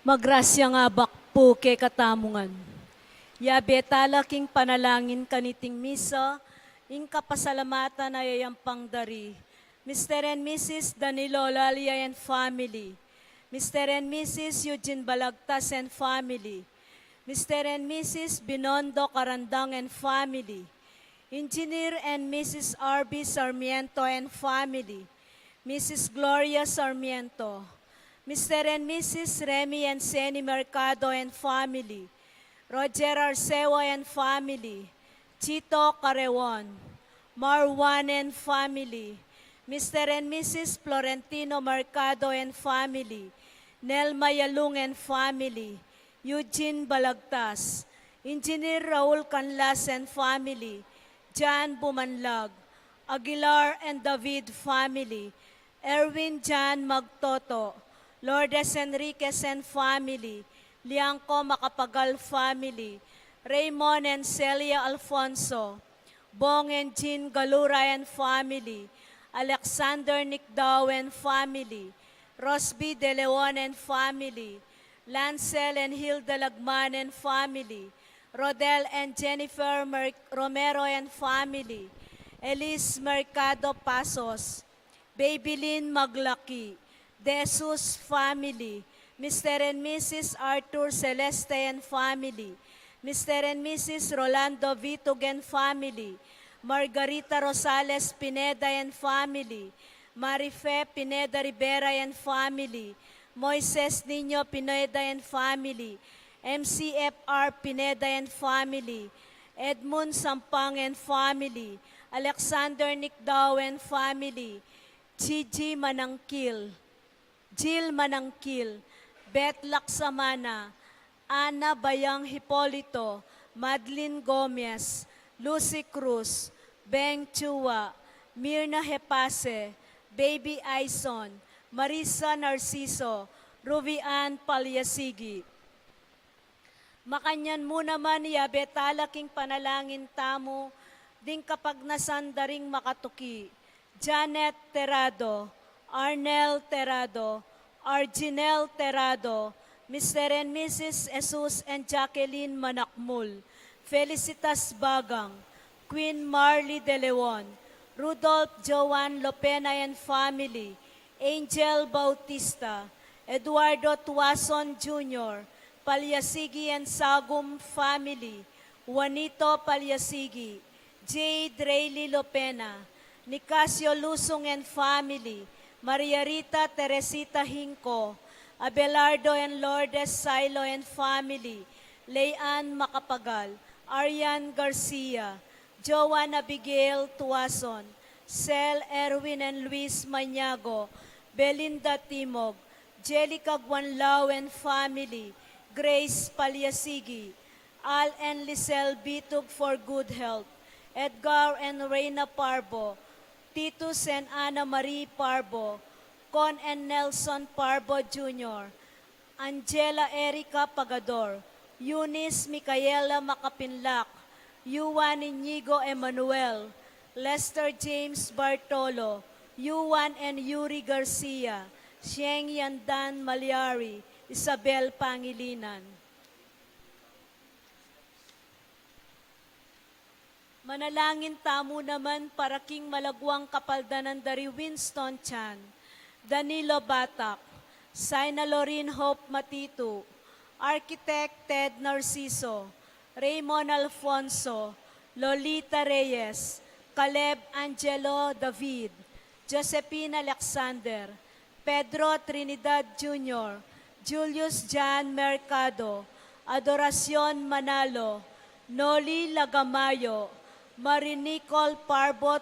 Magrasya nga bakpo ke katamungan. Yabetala king panalangin kaniting misa, ing kapasalamatan ay ayampang dari. Mr. and Mrs. Danilo Lalia and family. Mr. and Mrs. Eugene Balagtas and family. Mr. and Mrs. Binondo Carandang and family. Engineer and Mrs. R.B. Sarmiento and family. Mrs. Gloria Sarmiento. Mr. and Mrs. Remy and Seni Mercado and family. Roger Arcewa and family. Chito Carewon. Marwan and family. Mr. and Mrs. Florentino Mercado and family. Nelma Yalung and family. Eugene Balagtas. Engineer Raul Canlas and family. John Bumanlag. Aguilar and David family. Erwin John Magtoto. Lourdes Enriquez and family. Liangco Macapagal family. Raymond and Celia Alfonso. Bong and Jean Galura and family. Alexander Nicdao and family. Rosby De Leon and family. Lancel and Hilda Lagman and family. Rodel and Jennifer Romero and family. Elise Mercado Pasos. Babylin Maglaki. Jesus family. Mr. and Mrs. Arthur Celeste and family. Mr. and Mrs. Rolando Vitug and family. Margarita Rosales Pineda and family. Marife Pineda Rivera and family. Moises Niño Pineda and family. MCFR Pineda and family. Edmund Sampang and family. Alexander Nicdao and family. Gigi Manangkil. Jill Manangkil, Beth Laksamana, Ana Bayang Hipolito, Madeline Gomez, Lucy Cruz, Beng Chua, Mirna Hepase, Baby Aison, Marisa Narciso, Rubian Palyasigi. Makanyan mo naman yabetalaking panalangin tamo, ding kapag nasandaring makatuki. Janet Terado, Arnel Terado, Arginel Terado, Mr. and Mrs. Jesus and Jacqueline Manakmul, Felicitas Bagang, Queen Marley De Leon, Rudolph Joan Lopena and family, Angel Bautista, Eduardo Tuason Jr., Palyasigi and Sagum family, Juanito Palyasigi, Jade Rayleigh Lopena, Nicasio Lusong and family, Maria Rita Teresita Hinco, Abelardo and Lourdes Silo and family, Leanne Macapagal, Arian Garcia, Joan Abigail Tuason, Cel Erwin and Luis Maniago, Belinda Timog, Jelica Guanlao and family, Grace Palyasigi, Al and Lisel Bitug for good health, Edgar and Reina Parbo, Titus and Ana Marie Parbo, Con and Nelson Parbo Jr., Angela Erica Pagador, Eunice Micaela Macapinlac, Yuan Inigo Emmanuel, Lester James Bartolo, Yuan and Yuri Garcia, Sheng Yandan Malyari, Isabel Pangilinan. Manalangin tamo naman para king malagwang kapaldanan dari Winston Chan, Danilo Batak, Saina Lorin Hope Matitu, Architect Ted Narciso, Raymond Alfonso, Lolita Reyes, Caleb Angelo David, Josephine Alexander, Pedro Trinidad Jr., Julius Jan Mercado, Adoracion Manalo, Noli Lagamayo, Marinicol Parbo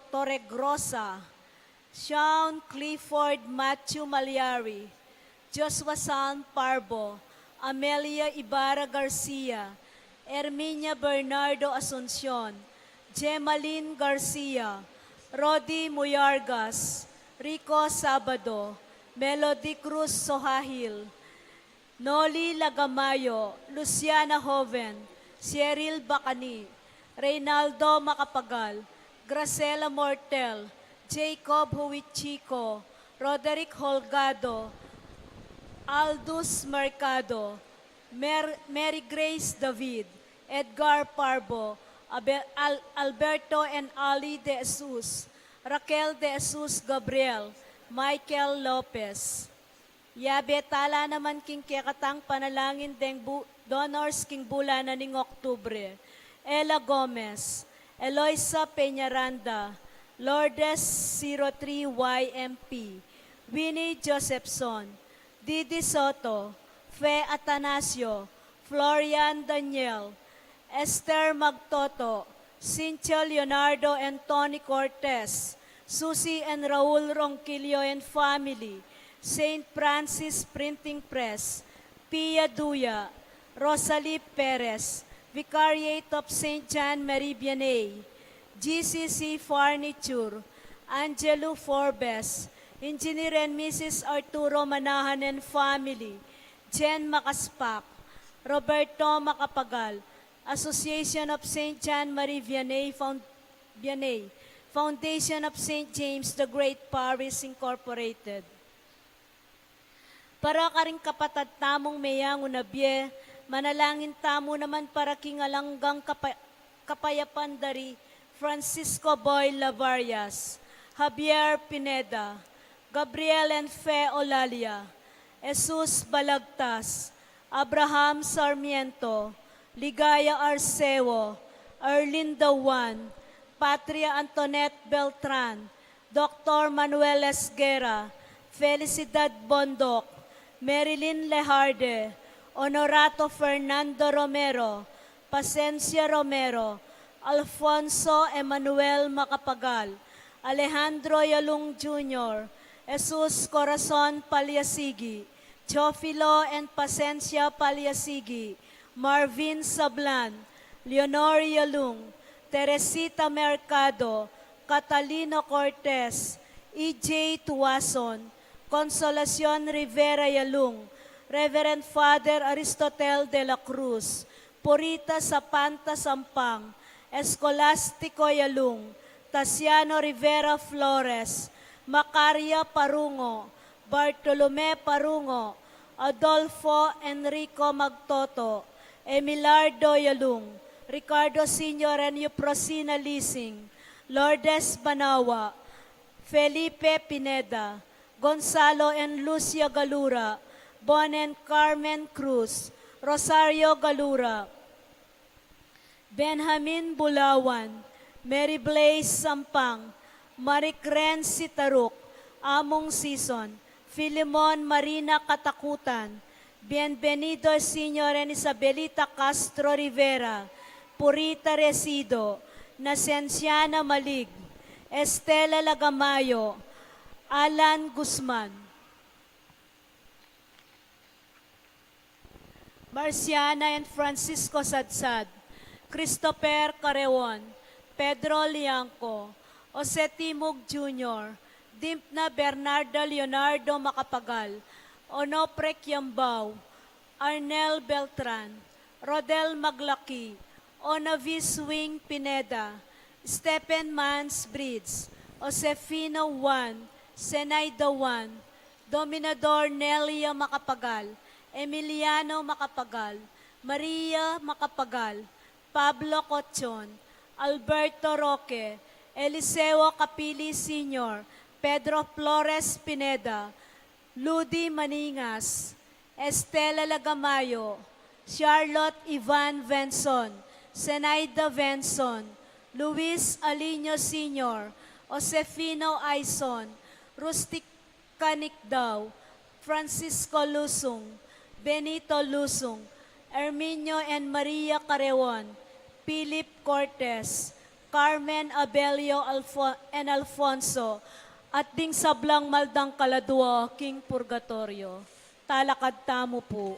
Torregrosa, Sean Clifford Matthew Malyari, Joshua San Parbo, Amelia Ibarra Garcia, Erminia Bernardo Asuncion, Gemaline Garcia, Rodi Muyargas, Rico Sabado, Melody Cruz Sohahil, Noli Lagamayo, Luciana Hoven, Cheryl Bacani, Reynaldo Macapagal, Gracela Mortel, Jacob Huichico, Roderick Holgado, Aldous Mercado, Mary Grace David, Edgar Parbo, Alberto and Ali De Jesus, Raquel De Jesus Gabriel, Michael Lopez. Yabe tala naman king kekatang panalangin deng donors king bulan na ning Oktubre. Ella Gomez, Eloisa Peñaranda, Lourdes 03YMP, Winnie Josephson, Didi Soto, Fe Atanasio, Florian Daniel, Esther Magtoto, Cynthia Leonardo and Tony Cortez, Susie and Raul Ronquillo and family, St. Francis Printing Press, Pia Duya, Rosalie Perez, Vicariate of St. John Marie Vianney, GCC Furniture, Angelo Forbes, Engineer and Mrs. Arturo Manahan and family, Jen Makaspak, Roberto Macapagal, Association of St. John Marie Vianney, Foundation of St. James the Great Paris Incorporated. Para ka rin kapatad tamong mayang unabye, manalangin tamo naman para kingalanggang kapayapan dari Francisco Boy Lavarias, Javier Pineda, Gabriel and Fe Olalia, Jesus Balagtas, Abraham Sarmiento, Ligaya Arceo, Erlinda Juan, Patria Antoinette Beltran, Dr. Manuel Esguera, Felicidad Bondok, Marilyn Lejarde, Honorato Fernando Romero, Pasencia Romero, Alfonso Emmanuel Macapagal, Alejandro Yalung Jr., Jesus Corazon Paliasigi, Teofilo and Pasencia Paliasigi, Marvin Sablan, Leonor Yalung, Teresita Mercado, Catalino Cortez, E.J. Tuason, Consolacion Rivera Yalung, Reverend Father Aristotel de la Cruz, Purita Sapanta Sampang, Escolastico Yalung, Tasiano Rivera Flores, Macaria Parungo, Bartolome Parungo, Adolfo Enrico Magtoto, Emilardo Yalung, Ricardo Sr. and Euprosina Lising, Lourdes Banawa, Felipe Pineda, Gonzalo and Lucia Galura, Bon and Carmen Cruz, Rosario Galura, Benjamin Bulawan, Mary Blaze Sampang, Maricren Sitaruk, Among Season, Filimon Marina Katakutan, Bienvenido Sr. and Isabelita Castro Rivera, Purita Resido, Nasenciana Malig, Estela Lagamayo, Alan Guzman, Marciana and Francisco Sadsad, Christopher Carreon, Pedro Liangco, Jose Timog Jr., Dimpna Bernardo Leonardo Macapagal, Onopre Kiambao, Arnel Beltran, Rodel Maglaki, Onavis Wing Pineda, Stephen Mans Breeds, Josefino Juan, Senaida Juan, Dominador Nelia Macapagal, Emiliano Macapagal, Maria Macapagal, Pablo Cochon, Alberto Roque, Eliseo Capili Sr., Pedro Flores Pineda, Ludi Maningas, Estela Lagamayo, Charlotte Ivan Venson, Senaida Venson, Luis Alino Sr., Josefino Aison, Rustic Canicdao, Francisco Lusung, Benito Lusung, Erminio and Maria Carreon, Philip Cortez, Carmen Abelio and Alfonso, at ding sablang maldang kaladwa, King Purgatorio. Talakad tamo po.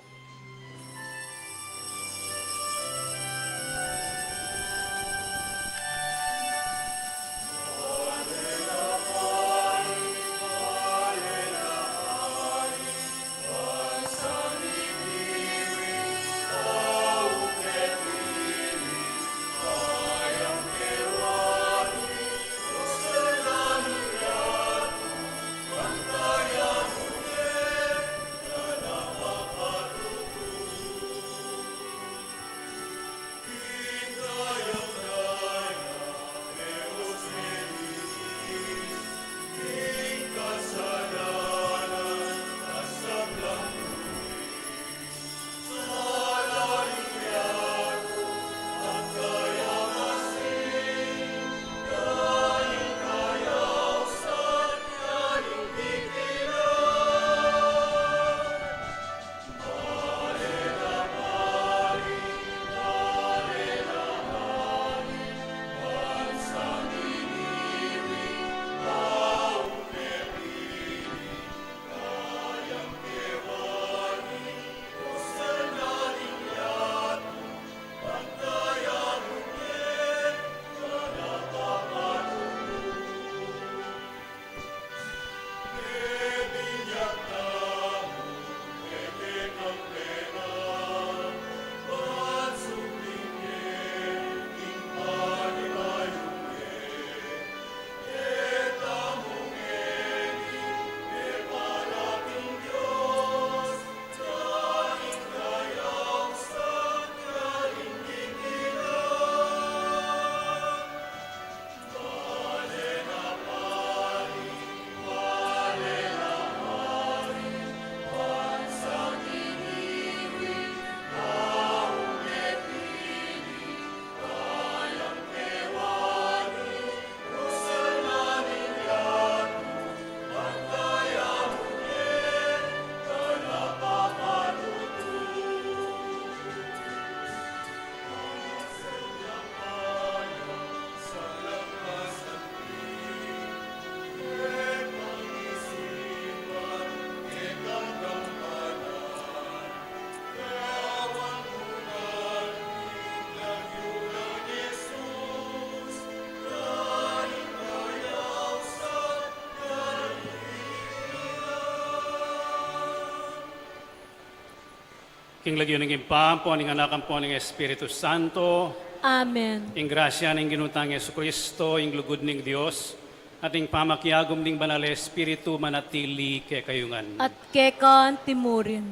King lagyo ng impampo, ning anakan po ng Espiritu Santo, Amen. ing grasya ng ginutang Yesu Kristo, ing lugod ng Dios, at ing pamakyagom ng banal Espiritu manatili kay kayungan. At kekan timurin.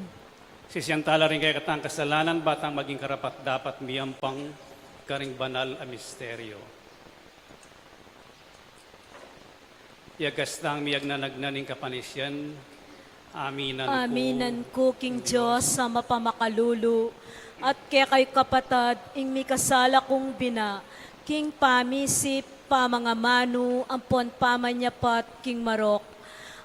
Sisiyantala rin kay katang kasalanan, batang maging karapat dapat miyampang karing banal a misteryo. Yagastang miyag na nagnaning kapanisyan, Aminan ko, King Diyos, sa mapamakalulu, at kay kapatad, ing mikasala kong bina, King pamisip, pamangamanu, ampon pamanyapat, King marok,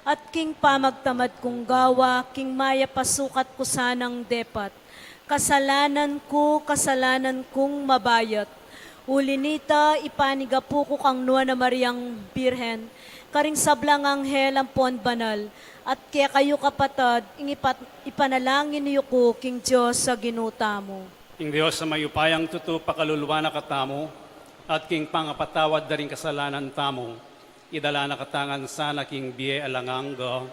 at King pamagtamad kong gawa, King maya pasukat ko sanang depat, kasalanan kong mabayat, ulinita, ipanigapu ko kang nuwa na Mariang Birhen, karing sablang anghel ampon banal, at kaya kayo kapatad, ipanalangin niyo ko, King Diyos, sa ginuta mo. ing Dios sa mayupayang tutu pakaluluwa na katamo, at king pangapatawad na rin kasalanan tamo, idala na katangan sana king biye alangangga.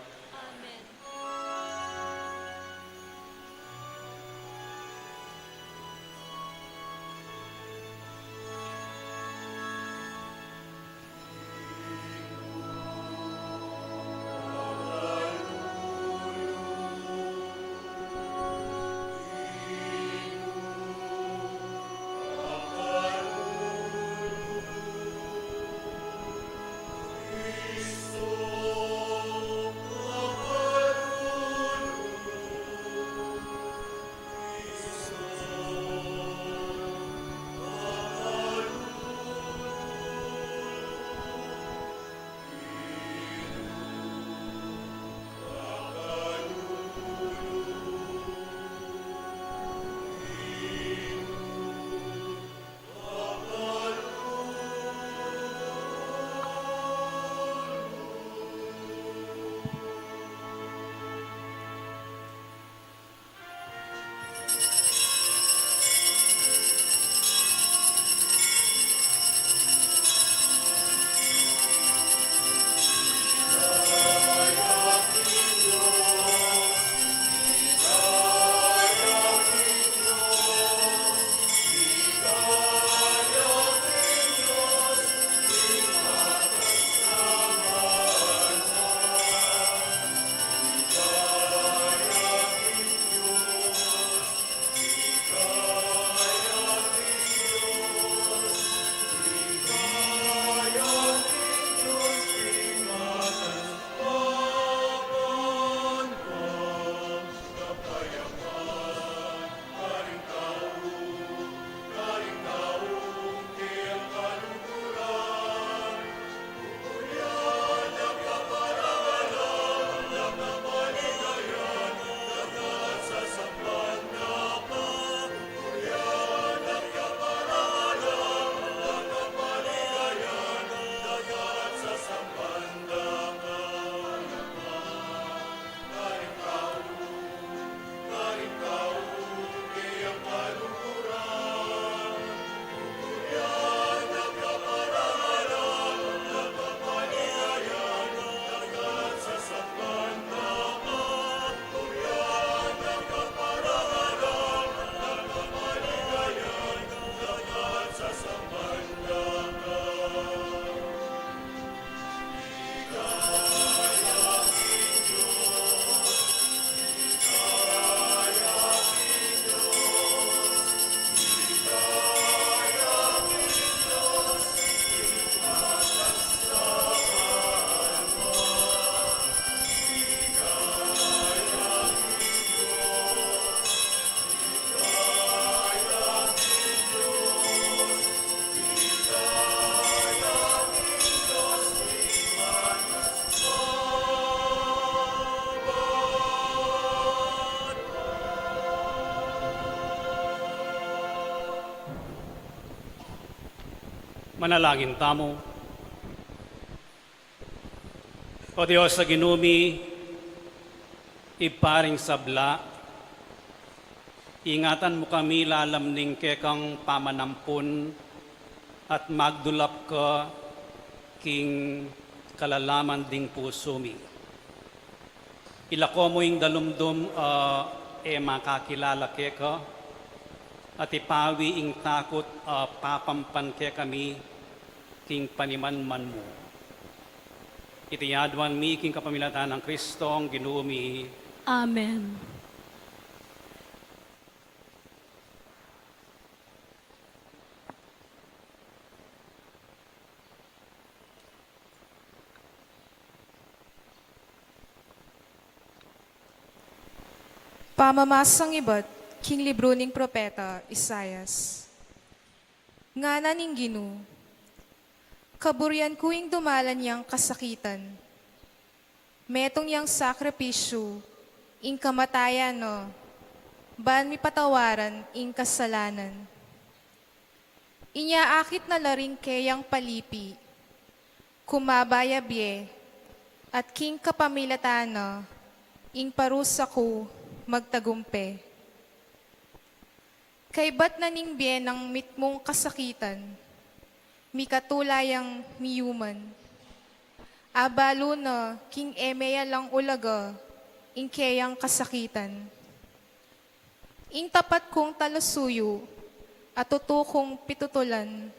Manalangin tamo. O Diyos sa ginumi, iparing sabla, ingatan mo kami lalamning kekang pamanampun at magdulap ka king kalalaman ding puso mi. Ilako mo yung dalumdum makakilala ka at ipawi ing takot papampan ke kami king panimanman mo. Itiyadwan mi king kapamilatan ng Kristong ginumi. Amen. Pamamasang iba't king libro ning propeta Isayas. Ngana ning Ginu, kaburian ko ing dumalan yang kasakitan. Metong yang sakripisyo, ing kamatayan no, ban mi patawaran ing kasalanan. Inyaakit na laring kayang palipi, kumabayabye, at king kapamilatano, ing parusa ko, magtagumpe. Kay ba't naning bien ng mitmong kasakitan, mi katulayang miyuman. Abalo na king emeya lang ulaga, ing kayang kasakitan. Ing tapat kong talasuyo, at tutukong pitutulan.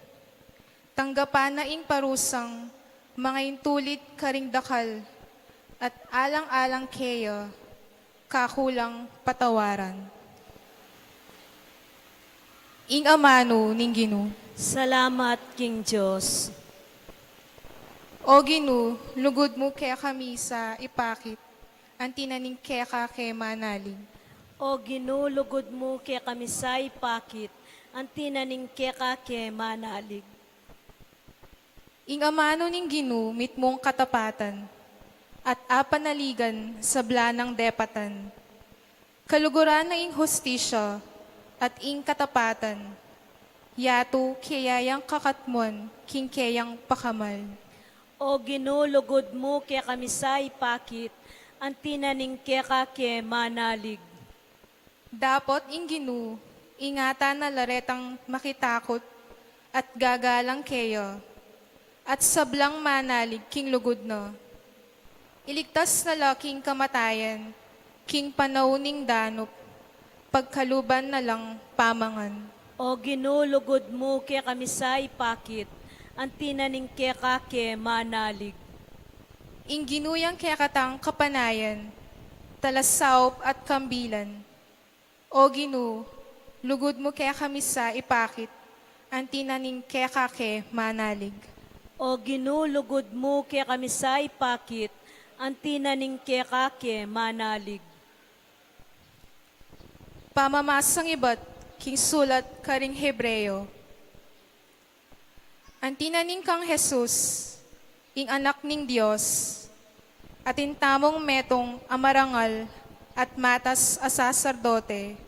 Tanggapan na ing parusang, mga intulit karing dakal, at alang-alang kaya, kakulang patawaran. Ing amano ning Ginu. Salamat, King Diyos. O Ginu, lugod mo kaya kami sa ipakit, ang tinaning kaya ka kay manaling. O ginulugod mo kaya kami sa ipakit, ang tinaning kaya ke manalig. Ing amano ning Ginu, mitmong katapatan, at apanaligan sa blanang depatan. Kaluguran na ing hustisya at ing katapatan. Yato kayayang kakatmon, king kayang pakamal. O ginulugod mo kaya kami sa ipakit, ang tinaning kaya ke manalig. Dapot ing Ginu, ingatan na laretang makitakot at gagalang kayo, at sablang manalig king lugod no. Iligtas na laking kamatayan, king panauning danop, pagkaluban na lang pamangan. O ginulugod mo kaya kami sa ipakit, ang tinaning kaya ke manalig. Ing ginuyang kaya katang kapanayan, talasawp at kambilan. O Ginu, lugod mo kaya kami sa ipakit, ang tinaning kaya ke manalig. O ginulugod mo kaya kami sa ipakit, ang tinaning kaya ke manalig. Pamamasang iba't king sulat karing Hebreo. Ang tinaning kang Jesus, ing anak ning Diyos, at intamong metong amarangal at matas a saserdote,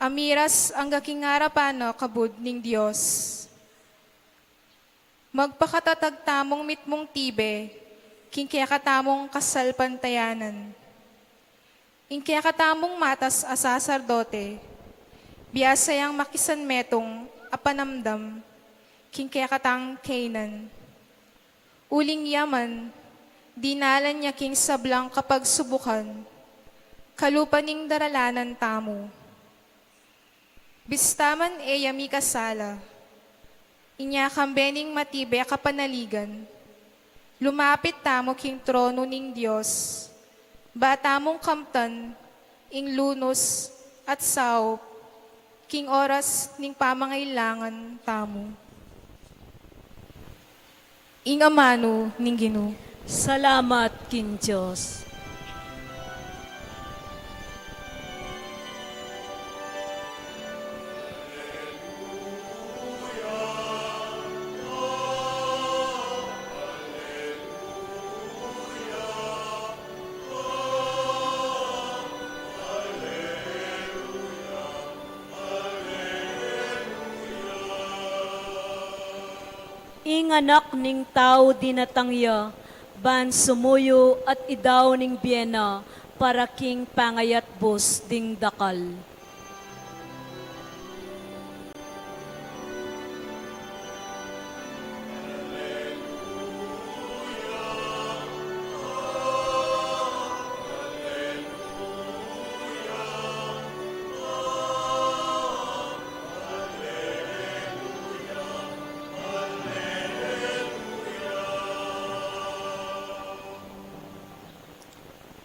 amiras ang gakingarapano kabud ning Diyos. Magpakatatagtamong mitmong tibe, king kaya katamong kasalpantayanan. Ing kaya katamong matas a saserdote, biyasayang makisan metong apanamdam, king kaya katang Canaan. Uling yaman, dinalan niya king sablang kapag subukan, kalupaning daralanan tamo. Bistaman yami kasala, inya kambening matibe kapanaligan, lumapit tamo king trono ning Diyos, batamong kamtan, ing lunos at saup, king oras ning pamangailangan tamo. Ing amano ning Ginu. Salamat, King Diyos. Ing anak ning tao dinatangya, ban sumuyo at idaw ning biyena, para king pangayat bus ding dakal.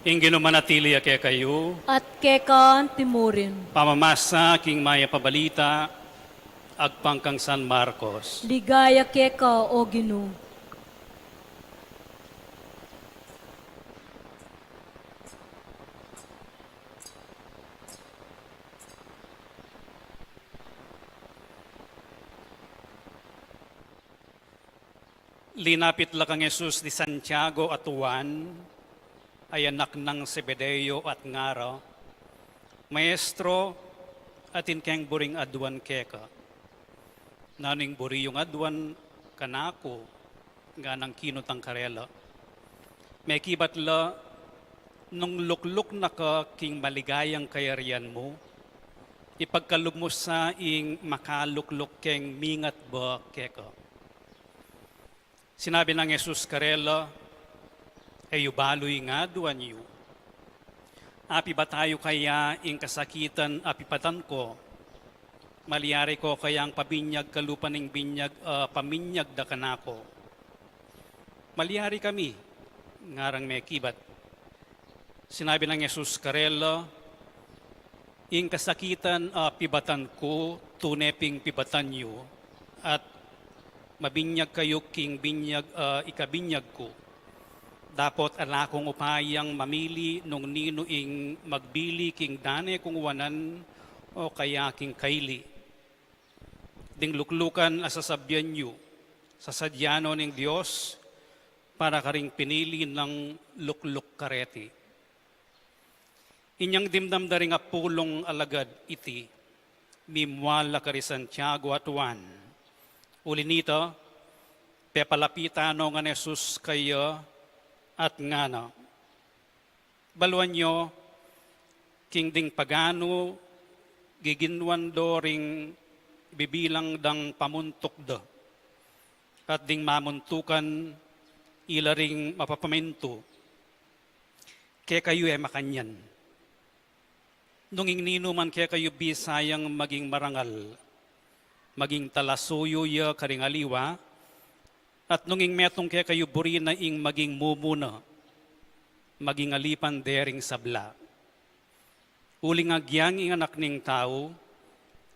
Ingin manatili ke kayo, at kekan timurin. pamamasa king maya pabalita, agpangkang San Marcos. Ligaya keka o Ginoo. Linapit la kang Jesus di Santiago at Juan, ay anak ng Zebedeo at Ngara, Maestro, atin keng buring adwan keka. Naning buri yung adwan kanako, nga ng kinutang karela. May kibat la, nung lukluk na ka king maligayang kayarian mo, ipagkalub mo sa ing makalukluk keng mingat ba keka. Sinabi ng Jesus karela, ay ubaloy nga duwan yu. Api ba tayo kaya ing kasakitan apipatan ko? Maliyari ko kaya ang pabinyag kalupaning binyag paminyag da kanako. Maliyari kami, ngarang may kibat. Sinabi ng Jesus karela, ing kasakitan pibatan ko, tuneping pibatan yu, at mabinyag kayo king binyag ikabinyag ko. Dapot anakong upayang mamili nung nino ing magbili king dane kung wanan o kaya king kaili. Ding luklukan asasabyan nyo sa sadyano ng Diyos para karing pinili ng lukluk kareti. Inyang dimdam da ring apulong alagad iti, mimwala kari Santiago at Juan. Uli nito, pepalapitano nga ni Jesus kayo at nga na. Baluan nyo, king ding pagano, giginwan do ring bibilang dang pamuntok do. At ding mamuntukan, ila ring mapapaminto. Kaya kayo makanyan. Nung nino man kaya kayo bisayang maging marangal, maging talasuyo ya karing aliwa, at nung metong kaya kayo buri na ing maging mumuna, maging alipan dering sabla. Uling agyang ing anak ning tao,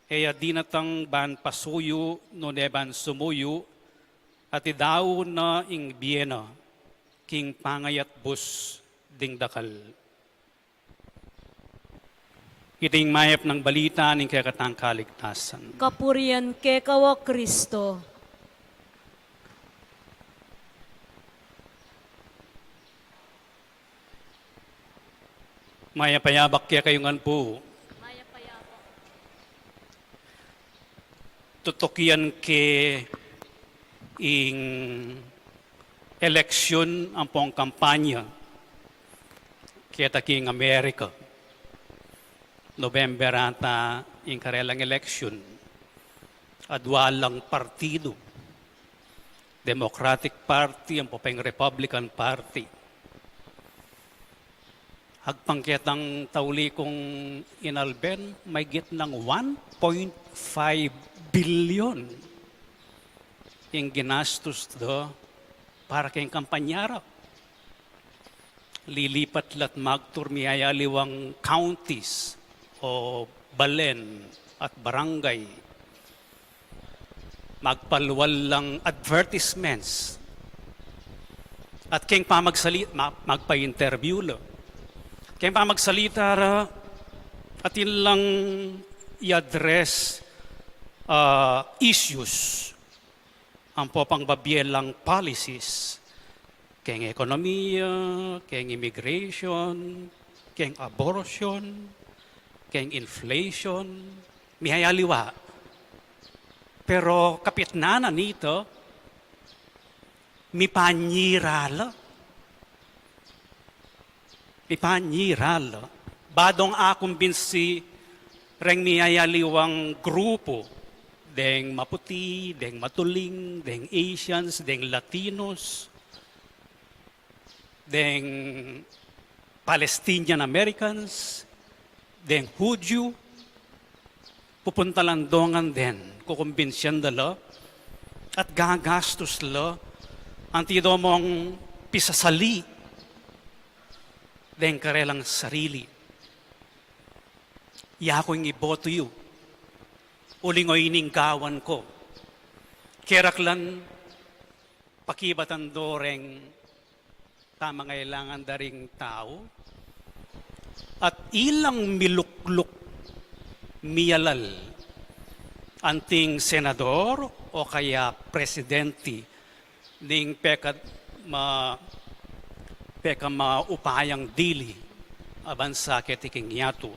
kaya dinatang ban pasuyo no neban sumuyo, at idaw na ing biyena, king pangayat bus ding dakal. Iting mayap ng balita ning kaya katang kaligtasan. Kapurian kekawa Kristo. Maya payabak kaya kayo ngan po. Tutukian ke ing eleksyon ang pong kampanya kaya taking Amerika. November ata ing karelang eleksyon. Adwalang partido. Democratic Party, ang popeng Republican Party. Hagpangketang tauli kong inalben, may git ng 1.5 billion yung ginastos do para kayong kampanyara. Lilipat lat magturmiyayaliwang counties o balen at barangay. Magpaluwal lang advertisements. At kayong magpa-interview lo. Kaya pa magsalita ra at lang i-address issues ang popang babyelang policies keng ekonomiya, keng immigration, keng abortion, keng inflation, mihayaliwa. Pero kapitnana nito, mipanyirala. Ipanyiral, badong akong binsi reng niyayaliwang grupo, deng maputi, deng matuling, deng Asians, deng Latinos, deng Palestinian Americans, deng Hudyo, pupunta lang dongan din, kukumbinsyan dala, at gagastos la, ang tido mong pisasali, Den karelang sarili. Yako yung iboto yu. Ulingoy ning gawan ko. Keraklan pakibatan doreng tamangailangan daring tao. At ilang milukluk miyalal anting senador o kaya presidente ning peka maupayang dili abansa ketiking yato.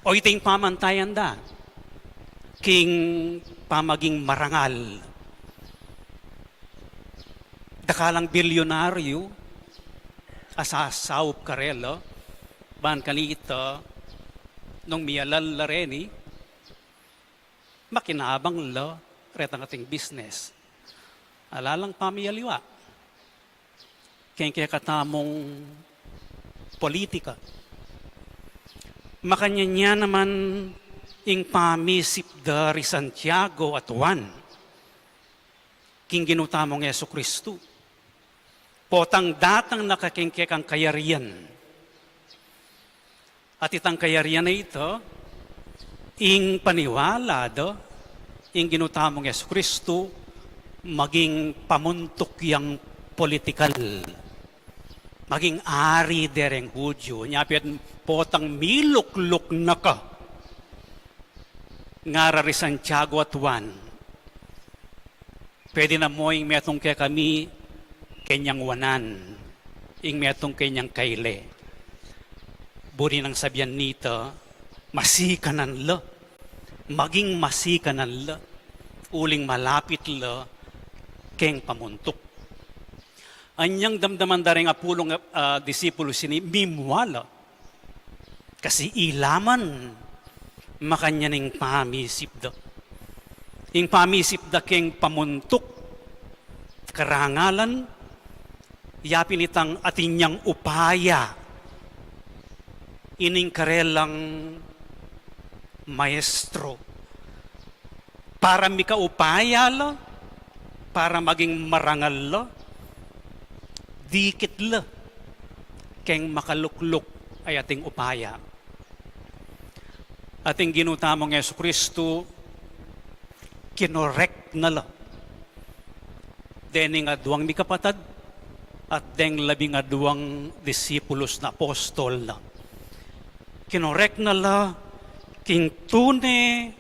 O iting pamantayan da, king pamaging marangal. Dakalang bilyonaryo, asasawp karelo, ban kanito, nung miyalal la reni, makinabang lo, retang ating business. Alalang pamiyaliwa. Kaya katamong politika. Makanya niya naman ing pamisip dari Santiago at Juan. King ginutamong Yesu Kristo. Potang datang nakakingkekang kayarian. At itang kayarian na ito, ing paniwala do, ing ginutamong Yesu Kristo, maging pamuntok yang politikal. Maging ari dereng Hudyo. Nyapit potang milukluk na ka. Ngarari Santiago at Juan. Pwede na mo ing metong kaya kami kenyang wanan. Ing metong kenyang kaile. Buri nang sabihan nito, masikanan lo. Maging masikanan lo. Uling malapit lo. Keng pamuntok. Anyang damdaman daring apulong disipulo sini mimwala. Kasi ilaman makanyaning pamisip da. Ing pamisip da keng pamuntok karangalan yapin itang atinyang upaya ining karelang maestro para mikaupaya lo para maging marangal lo dikit la keng makalukluk ay ating upaya. Ating ginutamong Yesu Kristo kinorek na la. Dening aduang mi kapatad at deng labing aduang disipulos na apostol na. Kinorek na la king tune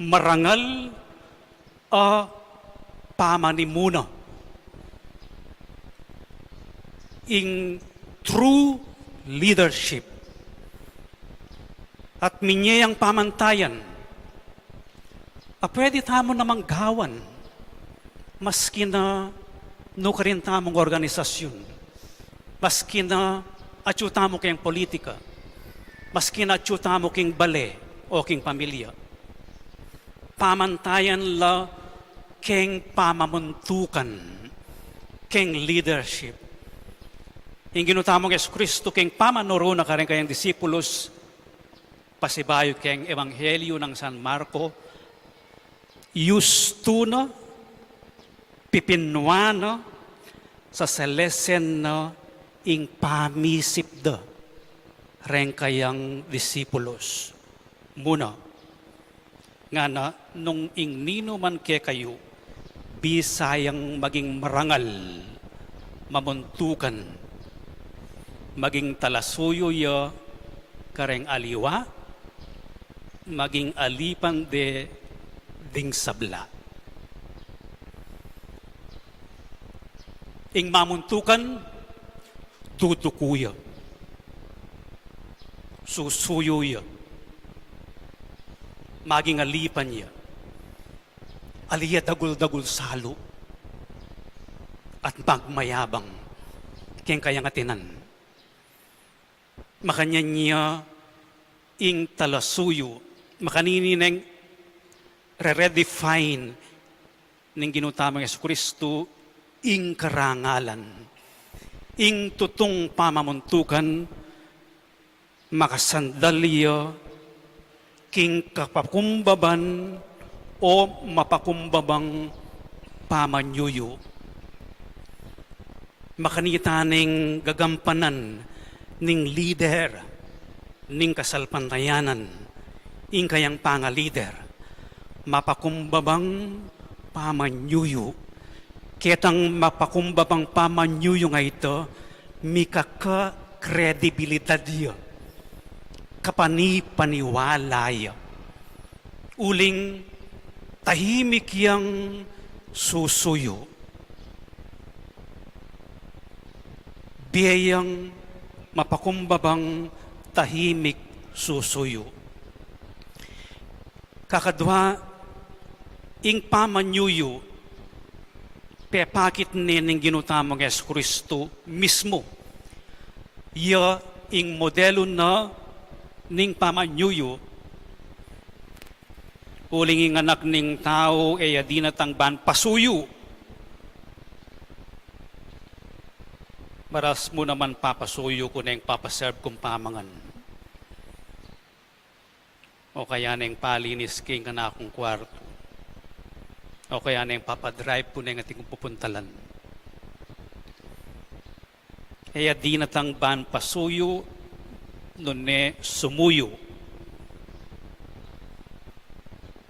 marangal a pamanimuna. In true leadership at minyayang pamantayan pwede tamo namang gawan maski na nukarin tamong organisasyon maski na atyo tamo kayang politika maski na atyo tamo kayang bale o kayang pamilya pamantayan la kayang pamamuntukan kayang leadership. Yung ginutamong Yesu Kristo, keng pamanoro na karen kayang disipulos, pasibayo keng Ebanghelyo ng San Marco, yustuno, pipinwano, sa selesen na ing pamisip da, ren kayang disipulos. Muna, nga na, nung ing nino man ke kayo, bisayang maging marangal, mamuntukan, maging talasuyo ya kareng aliwa, maging alipan de ding sabla. Ing mamuntukan, tutukuya, susuyo ya, maging alipan ya, aliya dagul-dagul salo, at magmayabang, keng kayang atinan. Makanya niya ing talasuyo, makaninineng re-redefine ng ginutamang Yesu Kristo ing karangalan, ing tutong pamamuntukan, makasandalya, king kapakumbaban o mapakumbabang pamanyuyo. makanita ning gagampanan ning leader ning kasalpantayanan ing kayang panga-leader mapakumbabang pamanyuyo ketang mapakumbabang pamanyuyo nga ito mikaka kredibilidad yo kapani-paniwalay uling tahimik yang susuyo biyayang mapakumbabang tahimik susuyo. Kakadwa, ing pamanyuyo, pepakit ning ginutamang Yesu Kristo mismo. Ya ing modelo na ning pamanyuyo, uling ing anak ning tao ay adinatang ban pasuyo. Maras mo naman papasuyo ko na yung papaserve kong pamangan. O kaya na yung palinis king ka na akong kwarto. O kaya na yung papadrive ko na yung ating pupuntalan. Kaya di natang ban pasuyo, nune sumuyo.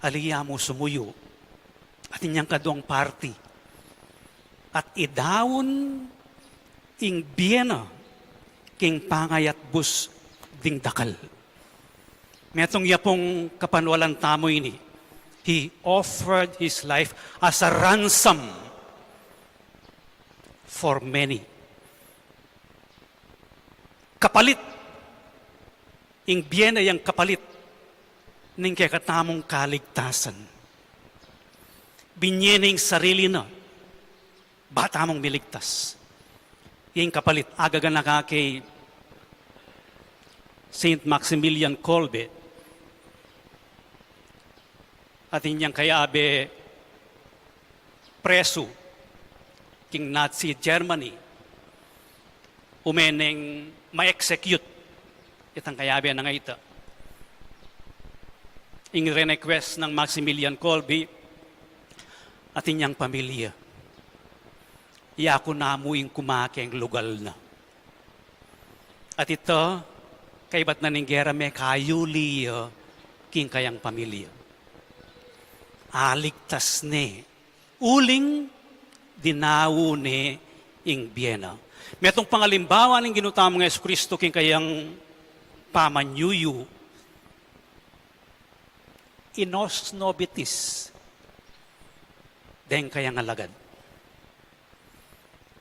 Aliya mo sumuyo. At inyang kaduang party. At idawon ing biyena king pangayat bus ding dakal. Metong yapong kapanwalang tamo ini. He offered his life as a ransom for many. Kapalit. Ing biyena yang kapalit ning kakatamong kaligtasan. Binyening sarili na bata mong miligtas. Yung kapalit, agaga na ka kay Saint Maximilian Kolbe at inyang kayabe preso king Nazi Germany umeneng ma-execute itang kayabe na nga ita. Ing request ng Maximilian Kolbe at inyang pamilya. Iyako na mo yung kumakeng lugal na. At ito, kaibat na ning gera me kayuli king kayang pamilya. Aligtas ne. Uling dinawo ne ing biyena. Metong pangalimbawa ng ginutamang Yesu Kristo king kayang pamanyuyo. Inos nobitis. Den kayang alagad.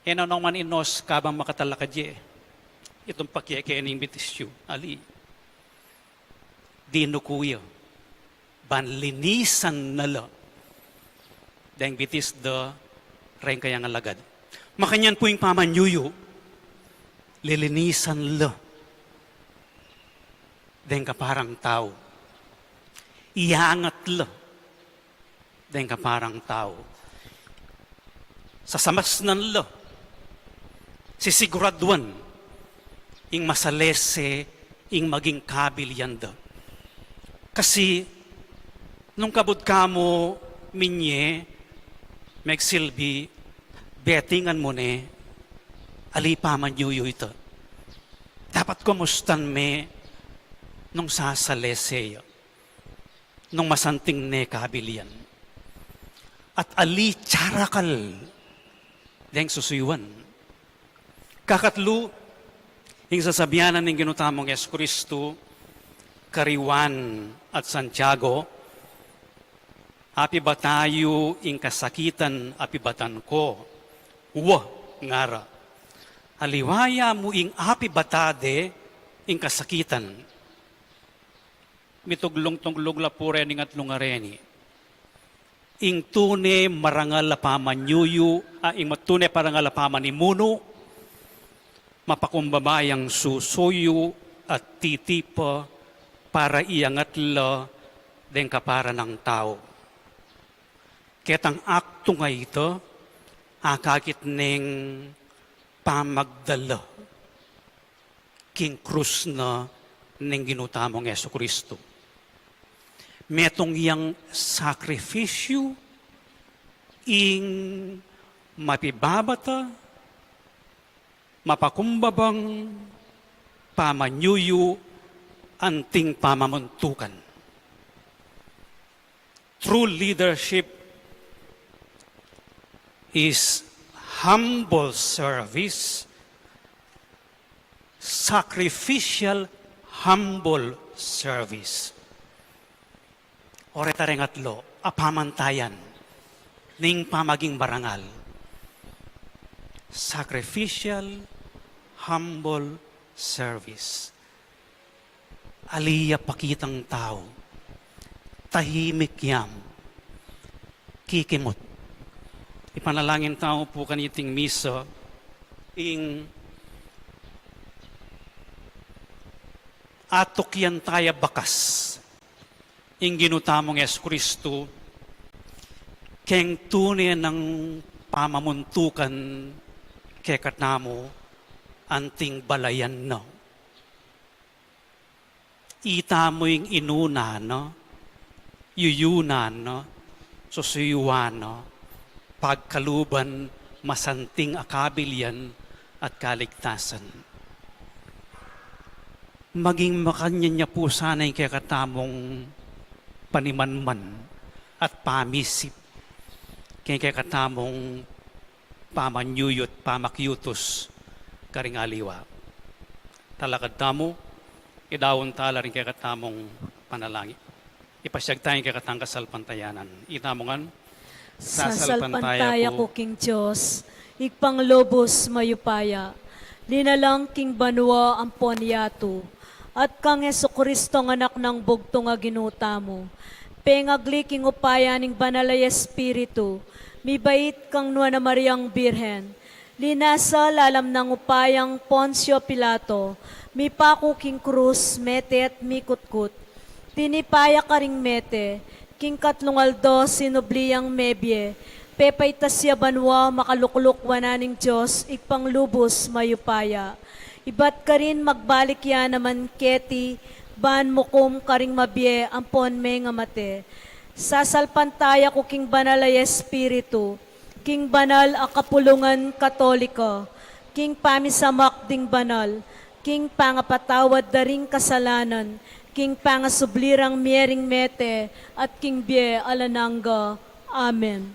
Eno nang man inos kabang makatalakadye. Itong pakyeke ng bitisyo. Ali. Dino kuya. Banlinisan nala. Dahil bitis da rin kayang alagad. Makanyan po yung pamanyuyo. Lilinisan la. Dahil ka parang tao. Iangat la. Dahil ka parang tao. Sasamas nan la. Sisiguraduan ing masalese ing maging kabiliyanda. Kasi nung kabud kamo minye megsilbi betingan mo ne alipaman yuyo ito. Dapat kumustan me nung sasalese nung masanting ne kabiliyan. At ali charakal deng susuyuan. Kakatlo, yung sasabihanan ng ginutamong Yesu Kristo, Kariwan at Santiago, api ba tayo ing kasakitan, api batan ko, uwa ngara. Aliwaya mo ing api batade ing kasakitan. Mituglong-tunglong lapure ning at lungareni. Ing tune marangal lapamanyuyo, ing matune parangal lapamanimuno, mapakumbabayang susuyo at titipa para iangat la den kapara ng tao. Ketang akto nga ito, akakit ning pamagdala king krus na ning ginutamong Yesu Kristo. Metong yang sakrifisyo ing mapibabata mapakumbabang pamanyuyu anting pamamuntukan. True leadership is humble service, sacrificial humble service. Oreta rengatlo, apamantayan, ning pamaging barangal. Sacrificial humble service. Aliya pakitang tao, tahimik yam, kikimot. Ipanalangin tao po kaniting miso, ing atok yan tayo bakas, ing ginutamong Yesu Kristo, keng tunay ng pamamuntukan kekat namo, anting balayan no. Ita mo yung inuna, no? Yuyunan, no? Susuyuan, no? Pagkaluban, masanting akabilian at kaligtasan. Maging makanya niya po sana yung kakatamong panimanman at pamisip. Kaya kakatamong pamanyuyot, pamakyutos, karing aliwa. Talakad tamo, idawon tala rin kakatamong panalangin. Ipasyag tayong kakatang kasalpantayanan. Itamongan, Sasalpantaya ko king Diyos, igpanglobos mayupaya, linalang king banwa ang ponyato, at kang Yesu Kristo ng anak ng bugto nga ginuta mo. Pengagli king upaya ning banalay Espiritu, mibait kang nuwa na Mariang Birhen, linasa lalam ng upayang Poncio Pilato, mi pako king krus, mete at mikutkut. Tinipaya ka ring mete, king katlungaldo sinubliyang mebye, pepay tasya banwa makalukluk wananing Diyos, igpanglubos mayupaya. Ibat ka rin magbalik ya naman keti, ban mukum ka ring mabye, ampon may nga mate. Sasalpantaya ko king banalay Espiritu, king banal a kapulungan katoliko, king pamisamak ding banal, king pangapatawad daring kasalanan, king pangasublirang miering mete, at king bie alananga. Amen.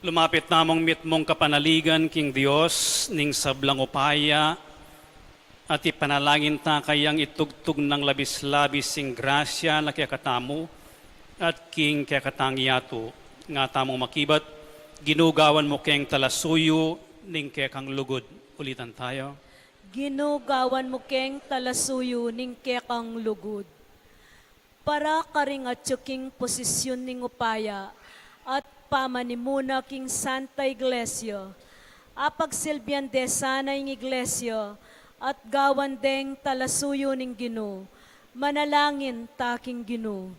lumapit namong mitmong kapanaligan king Dios ning sablang upaya at ipanalangin ta kayang itugtog ng labis-labis sing grasya na kayakatamu at king kayakatangyato nga tamong makibat ginugawan mo keng talasuyo ning kayakang lugod. Ulitan tayo. Ginugawan mo keng talasuyo ning kekang lugod. Para karing at king posisyon ning upaya at pamanimuna king Santa Iglesia. Apagsilbian de sana ing Iglesia at gawan deng talasuyo ning Ginoo. Manalangin taking Ginoo.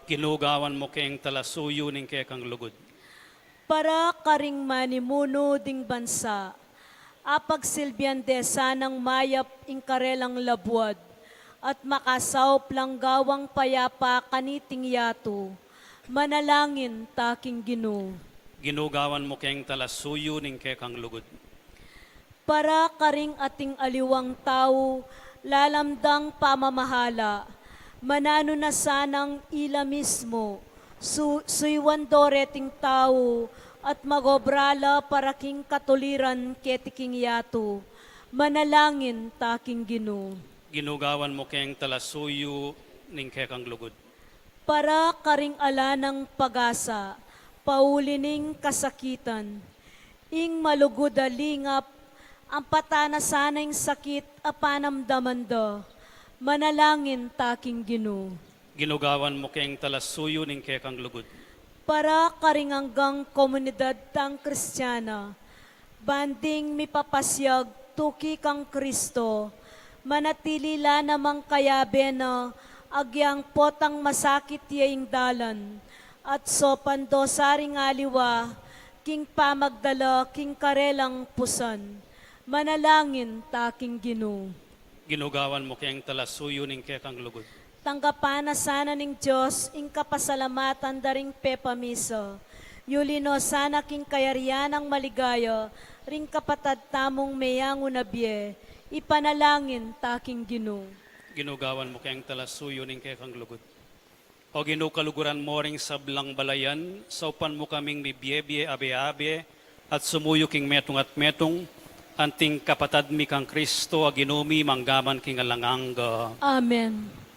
Ginugawan mo keng talasuyo ning kayakang lugod. Para karing manimuno ding bansa. Apagsilbian de sanang mayap ing karelang labuad at makasaw planggawang payapa kaniting yato. Manalangin taking Ginoo. Ginugawan mo keng talasuyo ning kayakang lugod. Para karing ating aliwang tao, lalamdang pamamahala, manano na sanang ila mismo, suywan doreting tao, at magobrala para king katuliran ketiking yato. Manalangin taking Ginoo. Ginugawan mo keng talasuyo ning kayakang lugod. Para karing ala ng pag-asa, paulining kasakitan, ing malugod a lingap, ang patana sana'y sakit a panamdaman do. Manalangin taking Ginoo. Ginugawan mo keng talasuyo ning kayakang lugod. Para karing hanggang komunidad tang Kristiyana, banding mipapasyag tuki kang Kristo, manatilila namang kayabe na agyang potang masakit yaing dalan, at sopan do saring aliwa, king pamagdala, king karelang pusan. Manalangin taking Ginoo. Ginugawan mo keng talasuyo ning kayakang lugod. Tanggapan na sana ning Diyos ing kapasalamatan daring pepamiso. Yulino sana king kayarian ang maligaya, ring kapatad tamong meyang unabye, ipanalangin taking Ginoo. Ginugawan mo kayang talasuyo ning kay kang lugod. O ginukaluguran mo ring sablang balayan, saupan mo kaming mibiyebye abe-abe, at sumuyo king metong at metong, anting kapatad mi kang Kristo, a ginumi manggaman king alanganga. Amen.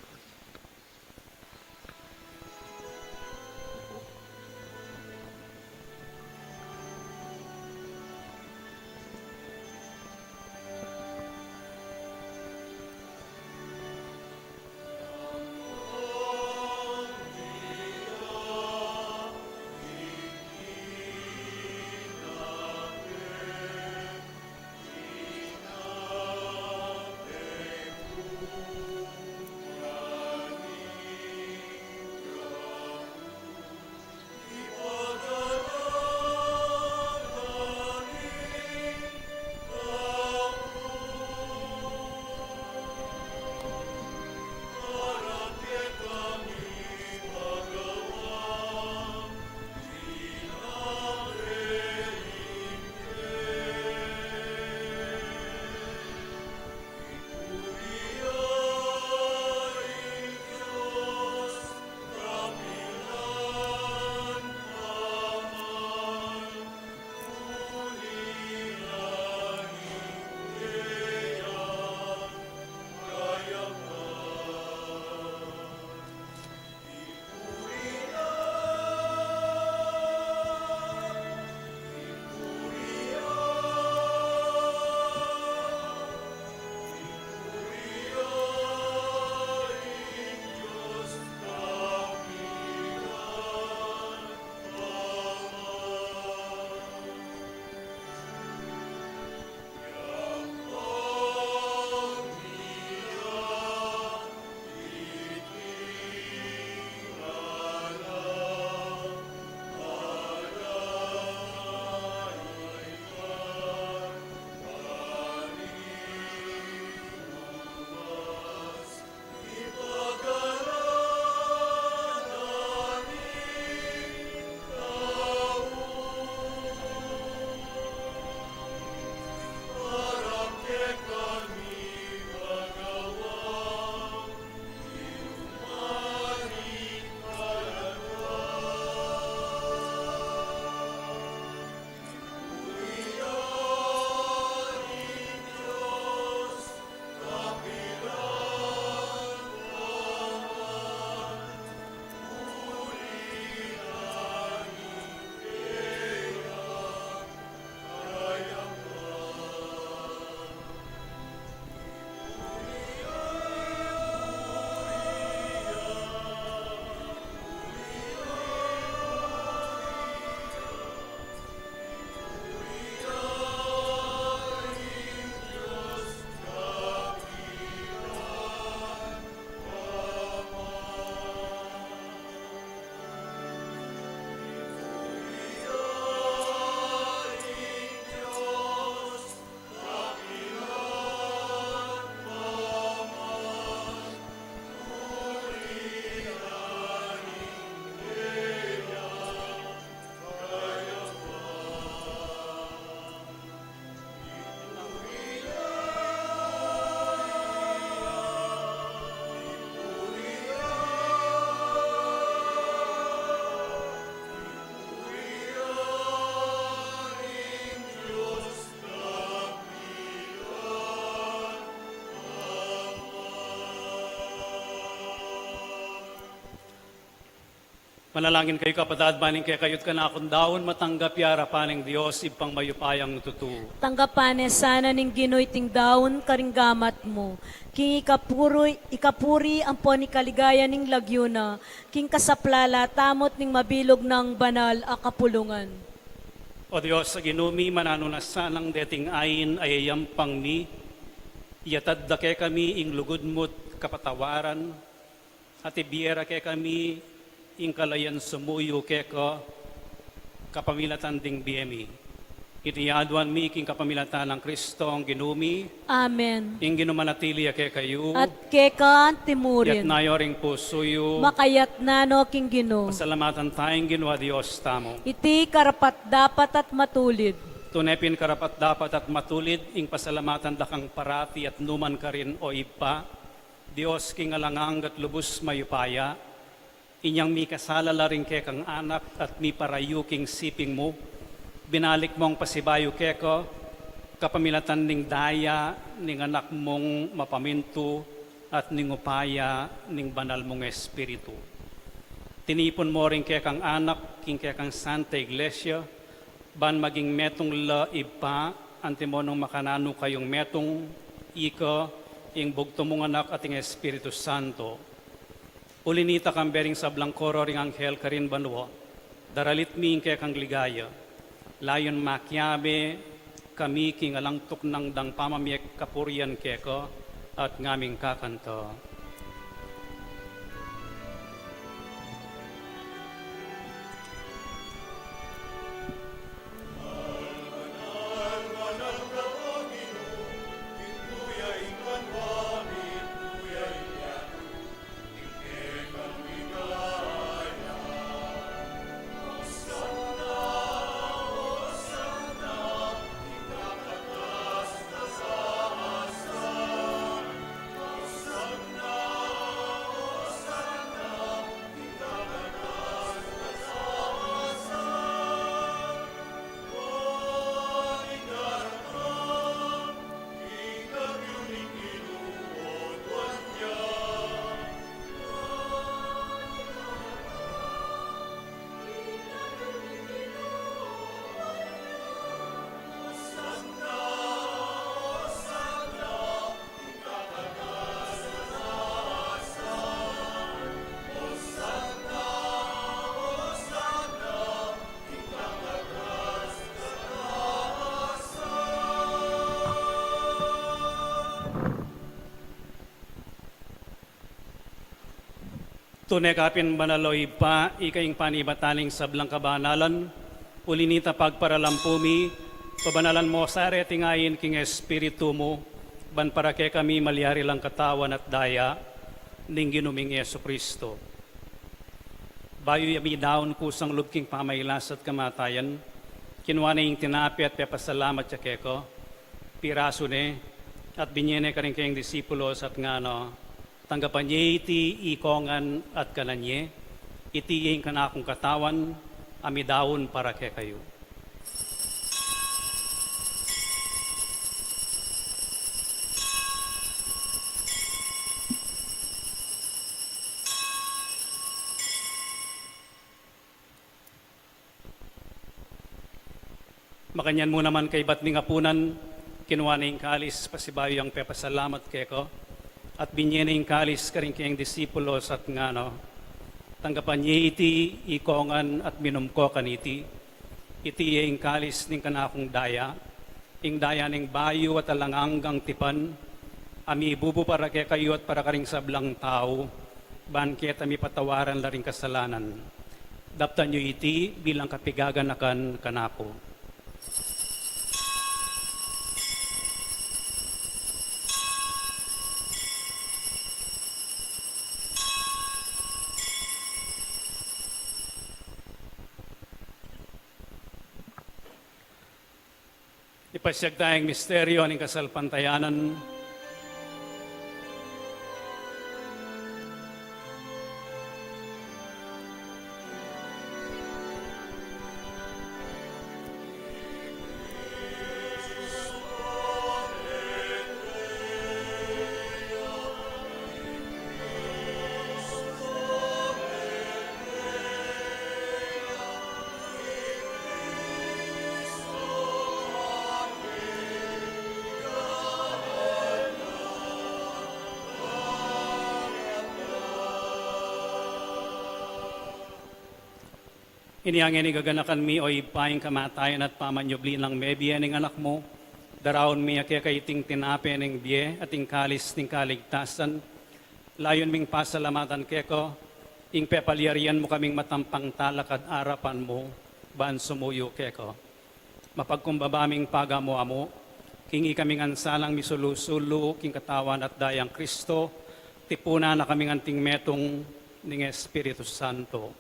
Manalangin kayo kapatad, maning kay kayot ka na akong daon, matanggap yara paning Diyos, ipang mayupayang tutu. Tanggapane sana ning Ginoy ting daon karinggamat mo. King ikapuri ang po ni kaligaya ning lagyuna. King kasaplala tamot ning mabilog ng banal a kapulungan. O Diyos, sa ginumi mananunasan ng deting ayin ayayampang mi, iyatad da kay kami ing lugod mo't kapatawaran, at ibiyera kay kami ing kalayan sumuyo kay ka kapamilatan ding BME. Itiyaduan mi king kapamilatan ng Kristo ang ginumi, Amen. ing ginumanatili ake kayo, At kekan yat timurin, nayoring pusoyo, makayat nano king Gino. pasalamatan tayong ginawa Diyos tamo. Iti karapat dapat at matulid. Tunepin karapat dapat at matulid, ing pasalamatan dakang parati at numan ka rin o ipa, Diyos king alangang at lubos mayupaya, inyang mi kasala rin ke kang anak at mi parayu king siping mo, binalik mong pasibayo keko, kapamilatan ning daya, ning anak mong mapaminto, at ning upaya, ning banal mong espiritu. Tinipon mo rin kaya kang anak, king kaya kang Santa Iglesia, ban maging metong la ipa, antimonong makanano kayong metong ika, ing bugto mong anak at ing Espiritu Santo. Ulinita kang bering sablang koro ring anghel karin banwa, daralit mi kaya kang ligaya, layon makyabe, kami king alangtok ng dang pamamiyek kapurian keko, at ngaming kakanto. Tunay kapin banaloy pa, ikaing panibataling sablang kabanalan, ulinita pagparalampumi, pabanalan mo sa tingayin king espiritu mo, ban para kay kami malyari lang katawan at daya, ning ginuming Yesu Kristo. Bayo yami daon kusang lubking pamaylas at kamatayan, kinuha na yung tinapi at pepasalamat siya keko, piraso ne, at binyene ka rin kayong disipulos at ngano, tanggapan niya iti ikongan at kananye, iti yung kanakong katawan, amidawon para kay kayo. Makanyan mo naman kay Batming Apunan, kinuha na yung kalis, pasibayo ang pepasalamat keko, at binyene yung kalis ka rin kayong disipulos at ngano, tanggapan niya iti ikongan at minumko kaniti, iti yung kalis ning kanakong daya, ing daya ning bayo at alanganggang tipan, ami ibubo para kay kayo at para karing sablang tao, ban kaya mi patawaran la ring kasalanan. Daptan nyo iti bilang kapigaganakan kanako. Ipasyag tayong misteryo ng kasalpantayanan. Iniangin ni gaganakan mi o ipaing kamatayan at pamanyubli ng mebiya ng anak mo, daraon mi kaya kaiting tinape ng biye at ing kalis ng kaligtasan, layon ming pasalamatan keko, ing pepalyarian mo kaming matampang talakad arapan mo, baan sumuyo keko. mapagkumbabaming pagamo-amo, kingi kaming ansalang misulusulo, king katawan at dayang Kristo, tipuna na kaming anting metong ning Espiritu Santo.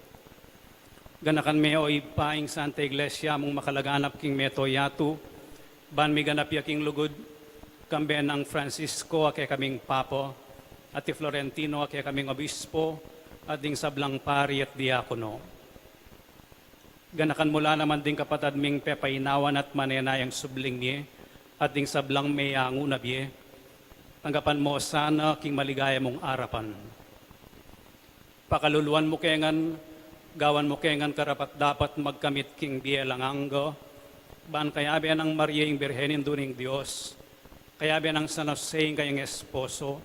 Ganakan me o ipaing Santa Iglesia mong makalaganap king meto yatu, ban mi ganap yaking lugod, kamben ng Francisco ake kaming papo, at ti Florentino ake kaming obispo, at ding sablang pari at diakono. Ganakan mula naman ding kapatad ming pepainawan at manenayang subling niye, at ding sablang may anguna biye, tanggapan mo sana king maligaya mong arapan. Pakaluluan mo kengan, gawan mo kengan karapat dapat magkamit king bielang anggo, ban kaya biyan ang Maria yung Birhenin duning Diyos, kaya biyan ang San Jose kayong esposo,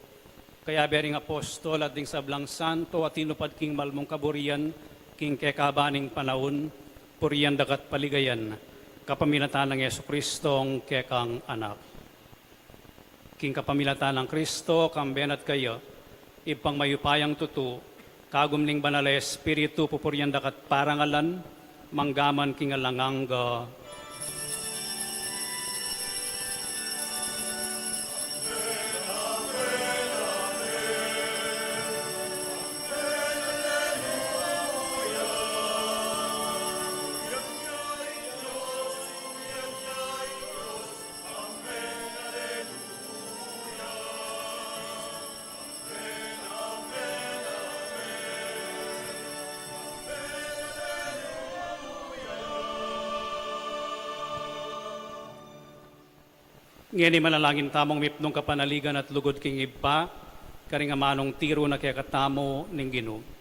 kaya biyan ang apostol at ding sablang santo at tinupad king malmong kaburian, king kekabaning panahon, puriyan dagat paligayan, kapamilatan ng Yesu Kristo ang kekang anak. King kapamilatan ng Kristo, kamben at kayo, ipang mayupayang tutu, kagumling banal Espiritu, pupuriyan dakat parangalan, manggaman king alanganga. Ngeni manalangin tamong mipnong kapanaligan at lugod king iba, karing amanong tiro na kaya katamo ning Ginoo.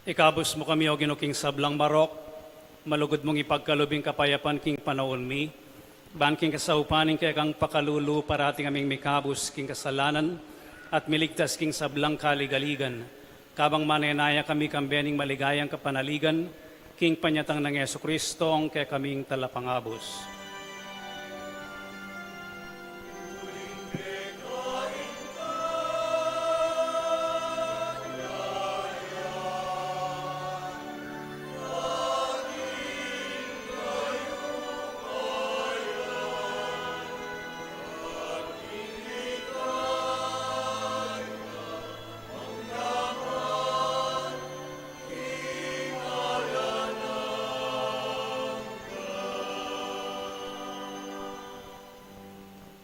Ikabos mo kami o ginuking sablang marok, malugod mong ipagkalubing kapayapan king panahon mi, ban king kasaupaning kaya kang pakalulu parating aming mikabos king kasalanan, at miligtas king sablang kaligaligan, kabang manenaya kami kambening maligayang kapanaligan, king panyatang ng Yesu Kristo ang kaya kaming talapangabos.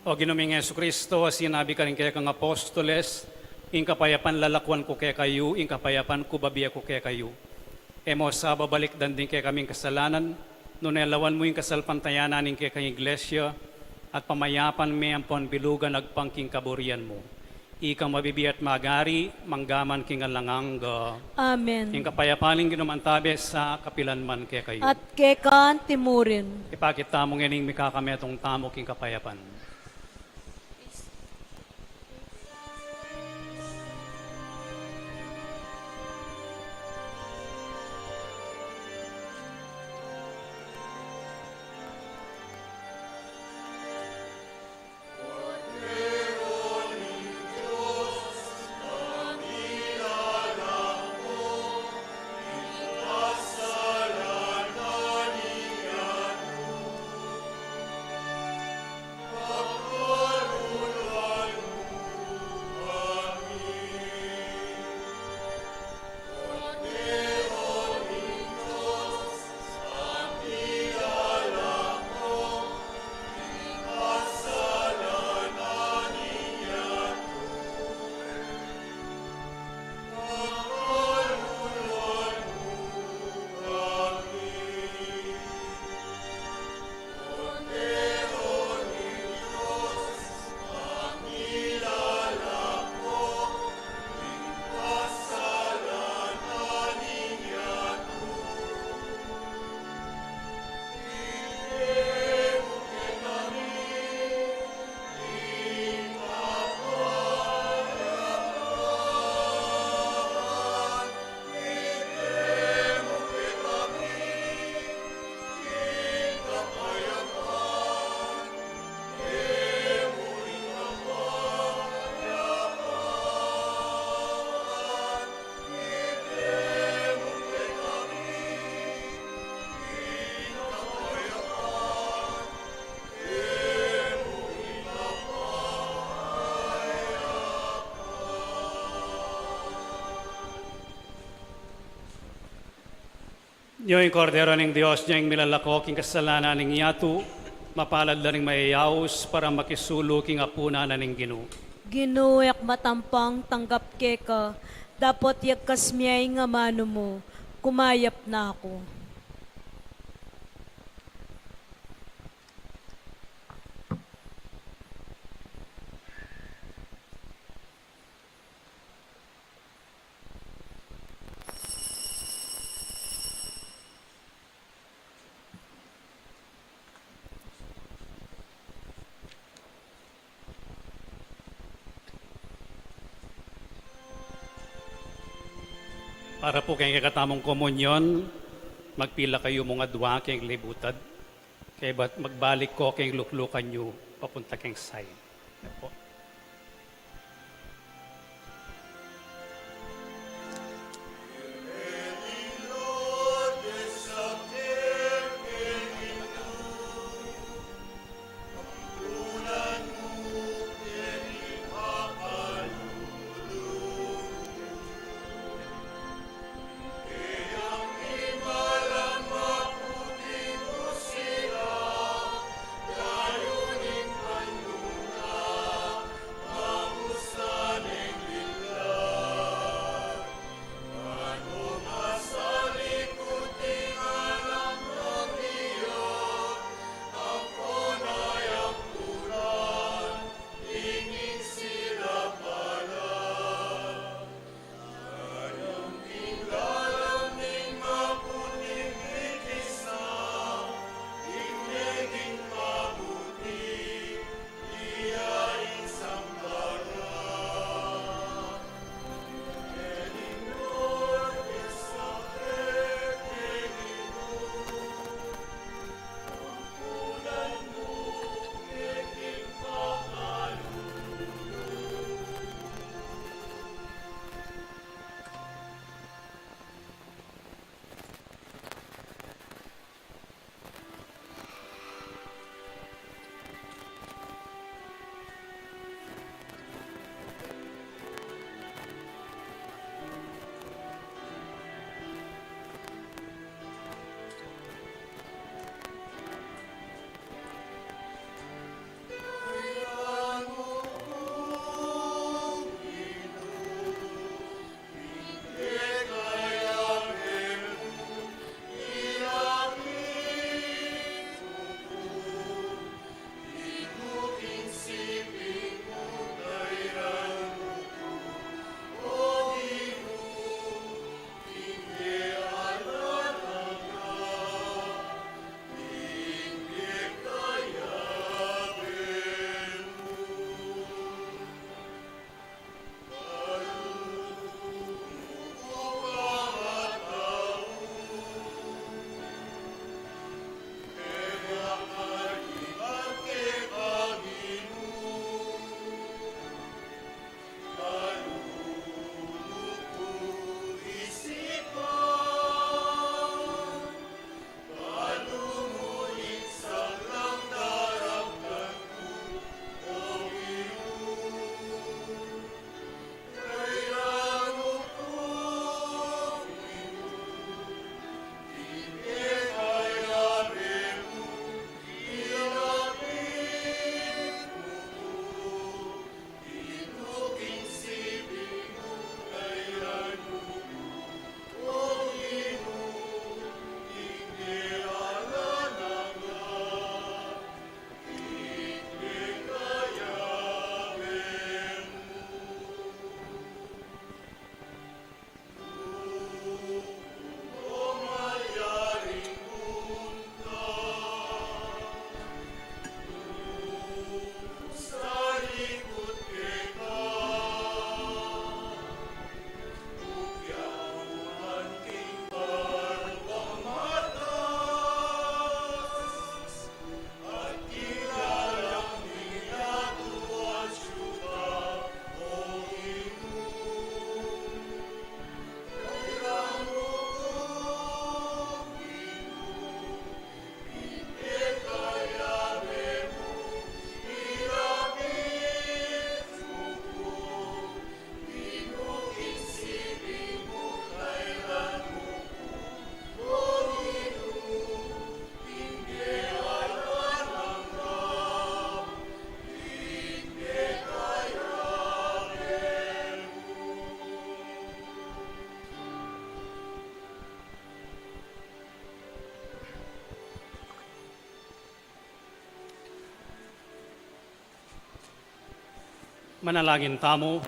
O ginuming Yesu Kristo, sinabi ka rin kaya kang apostoles, ing kapayapan lalakwan ko kaya kayo, ing kapayapan ko babiya ko kaya kayo. Emo sa babalik dan din kaya kaming kasalanan, nunelawan mo yung kasalpantayanan ing kaya kang iglesia, at pamayapan may ampon bilugan agpangking kaburian mo. Ikang mabibiyat magari, manggaman king alanganga. Amen. Ing kapayapaning ginumantabe sa kapilanman kaya kayo. At kekan timurin. Ipakita mong ining mikakametong tamo king kapayapan. Yung kordero ng Diyos niyang milalako king kasalanan ng yatu, mapalad na ring mayayaos para makisulo king apuna na ning Ginoo. Ginuyak matampang tanggap keka, dapat yagkas miyay nga mano mo, kumayap na ako. Para po kayong kakatamong komunyon, magpila kayo mga dua kayong libutad. Kaya ba't magbalik ko kayong luklukan nyo papunta kayong side. Yan po. Manalangin tamo.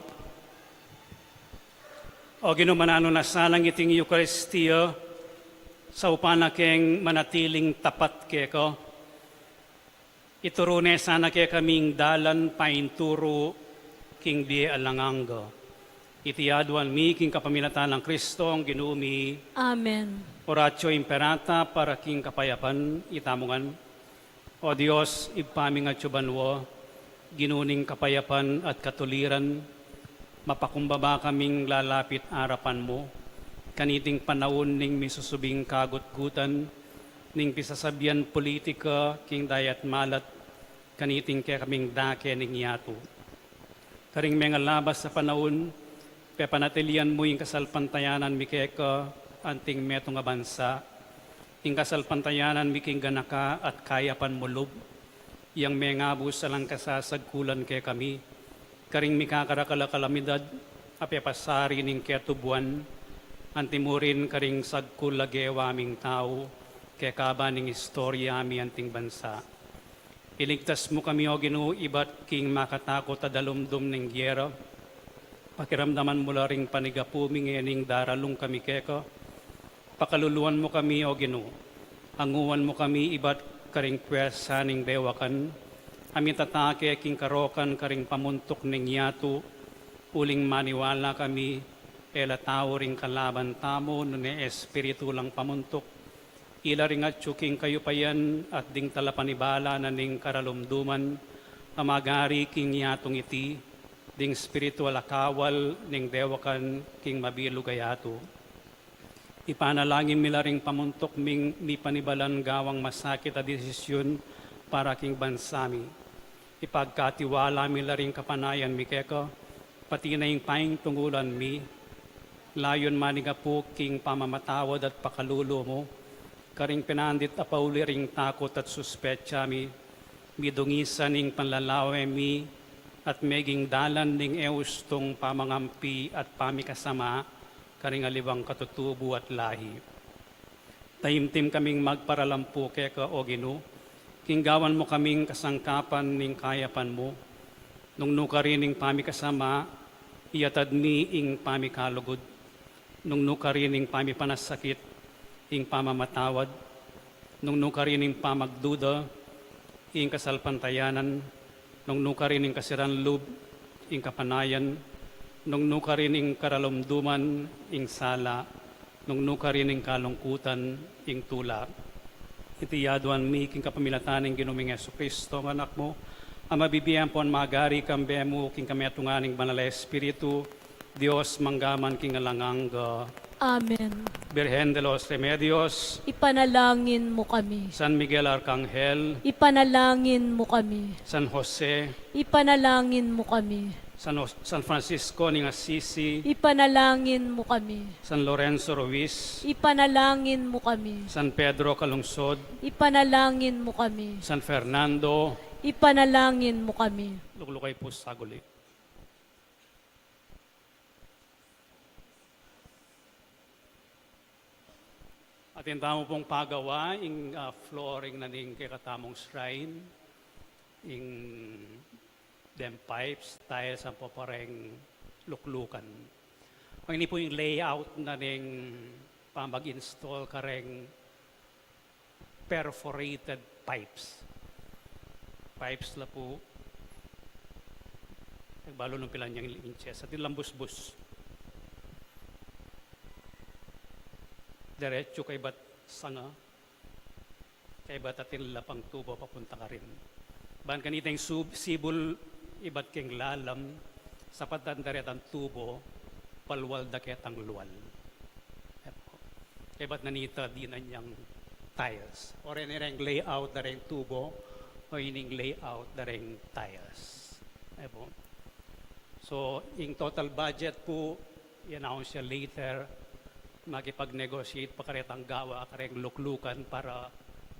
O ginumanano na salang iting Eucharistia sa upana keng manatiling tapat ke ko. Iturune sana ke kaming dalan painturo king di alanganga. Itiaduan mi king kapamilatan ng Kristo ang ginumi. Amen. Oratio imperata para king kapayapan itamungan. O Diyos, ipaming at subanwo, ginuning kapayapan at katuliran, mapakumbaba kaming lalapit arapan mo, kaniting panahon ning misusubing kagut-gutan, ning pisasabian politika, king dayat malat, kaniting kaya kaming dake ning yato. Karing mga labas sa panahon, pepanatilian mo yung kasalpantayanan mi keka, anting metong nga bansa, ing kasalpantayanan mi king ganaka at kayapan mo lub, yang mengabus salang kasasagkulan kay kami, karing mikakarakala kalamidad, apepasari ning ketubuan, antimurin karing sagkulagewa aming tao, kay kaba ning istorya mi anting bansa. Iligtas mo kami o Ginoo ibat king makatakot adalumdum ning gyera, pakiramdaman mo ring panigapuming ning daralong kami keka, pakaluluan mo kami o Ginoo, anguwan mo kami ibat karing pwersa ning dewakan, amin tatake king karokan karing pamuntok ning yato, uling maniwala kami, ela tao ring kalaban tamo no ne espiritu lang pamuntok, ila ring at tsuking kayo payan at ding talapanibala na ning karalumduman, amagari king yatong iti, ding spiritual akawal ning dewakan king mabilog ayato. Ipanalangin mila ring pamuntok ming mi panibalan gawang masakit a desisyon para king bansami. Ipagkatiwala mila ring kapanayan mi keka, pati na yung paing tungulan mi, layon maniga po king pamamatawad at pakalulo mo, karing pinandit apauli ring takot at suspetsa mi, midungisan ning panlalawe mi, at meging dalan ning eustong pamangampi at pamikasama, karing alibang katutubo at lahi. Taimtim kaming magparalampu keka o Ginoo, kinggawan mo kaming kasangkapan ning kayapan mo, nung nukarining pamikasama, iyatad mi ing pamikalugod, nung nukarining pamipanasakit, ing pamamatawad, nung nukarining pamagduda, ing kasalpantayanan, nung nukarining kasiranlub, ing kapanayan, nung nukarining karalumduman, ing sala, nung nukarining kalungkutan, ing tula. Itiyaduan mi king kapamilatan ng ginuming Yesu Kristo, ang anak mo, ang mabibiyan po ang magari kambe mo, king kami atunganing banal na Espiritu, Diyos manggaman king alanganga. Amen. Birhen de los Remedios, Ipanalangin mo kami. San Miguel Arcangel, Ipanalangin mo kami. San Jose, Ipanalangin mo kami. San Francisco ning Assisi, Ipanalangin mo kami. San Lorenzo Ruiz, Ipanalangin mo kami. San Pedro Calungsod, Ipanalangin mo kami. San Fernando, Ipanalangin mo kami. luglukay po sa guli. Atin tamo pong pagawa, ing flooring na ning kikatamong shrine, ing dem pipes, tayo sa papareng luklukan. Ang ini po yung layout na ning pamag-install kareng perforated pipes. Pipes la po, nagbalo ng pilan niyang inches, at yung lambus-bus. Diretso kay bat sanga, kay bat atin lapang tubo papunta ka rin. Ban kanitang sibul ibat keng lalam, sapatan daret ang tubo, palwal daket ang luwal. Kay bat nanita di na niyang tiles. O rin yung layout na rin tubo, o ining layout na rin tiles. So, yung total budget po, i-announce siya later, makipag-negotiate pa karetang gawa, kareng luklukan para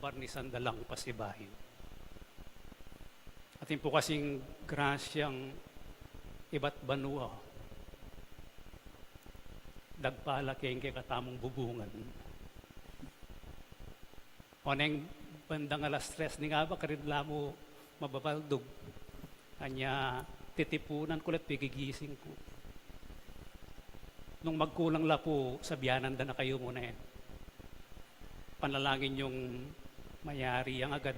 barnisan dalang pasibahin. Atin po kasing grasyang iba't banua, dagpala keng katamong bubungan. O neng bandang alas 3 ni nga ba, karidla mo mababaldog. Kanya titipunan ko at pigigising ko. Nung magkulang la po, sabihanan na kayo muna eh. Panalangin yung mayari ang agad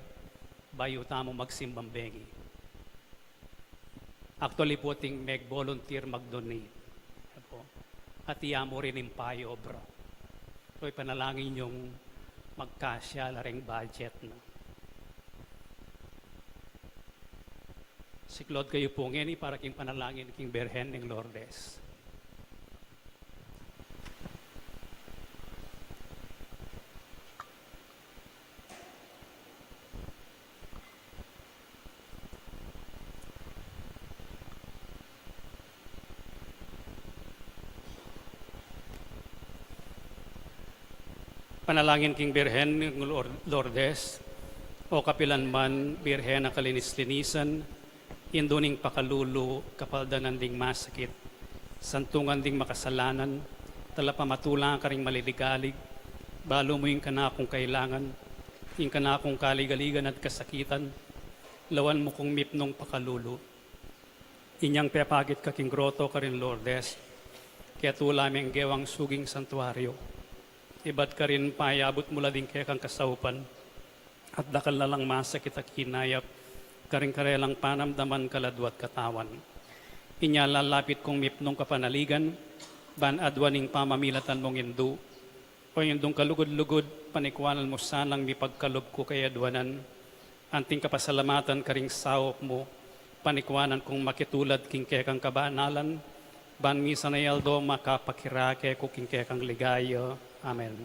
bayo tamo magsimbang bengi. Actually po ting mag-volunteer mag-donate. At iyamo rin yung payo, bro. So ipanalangin yung magkasya laring budget. No? Siklod kayo po ngeni para king panalangin king Berhen ng Lourdes. Panalangin king Birhen ng Lourdes, o kapilan man Birhen na kalinis-linisan, induning pakalulu, kapaldanan ding masakit, santungan ding makasalanan, talapamatulang ka ring maliligalig, balo mo yung kanakong kailangan, yung kanakong kaligaligan at kasakitan, lawan mo kong mipnong pakalulu. Inyang pepagit ka king groto ka rin Lourdes, kaya tulaming gewang suging santuaryo. Iba't ka rin payabot mula din kaya kang kasaupan at dakal na lang masakit at kinayap karing karelang panamdaman kaladwat katawan. Inyalalapit kong mipnong kapanaligan ban adwaning pamamilatan mong indu o indong kalugod-lugod panikwanan mo sanang mipagkalob ko kay adwanan anting kapasalamatan karing sawop mo panikwanan kong makitulad king kaya kang kabanalan ban misa na yaldo makapakirake ko king kaya kang ligayo. Amen.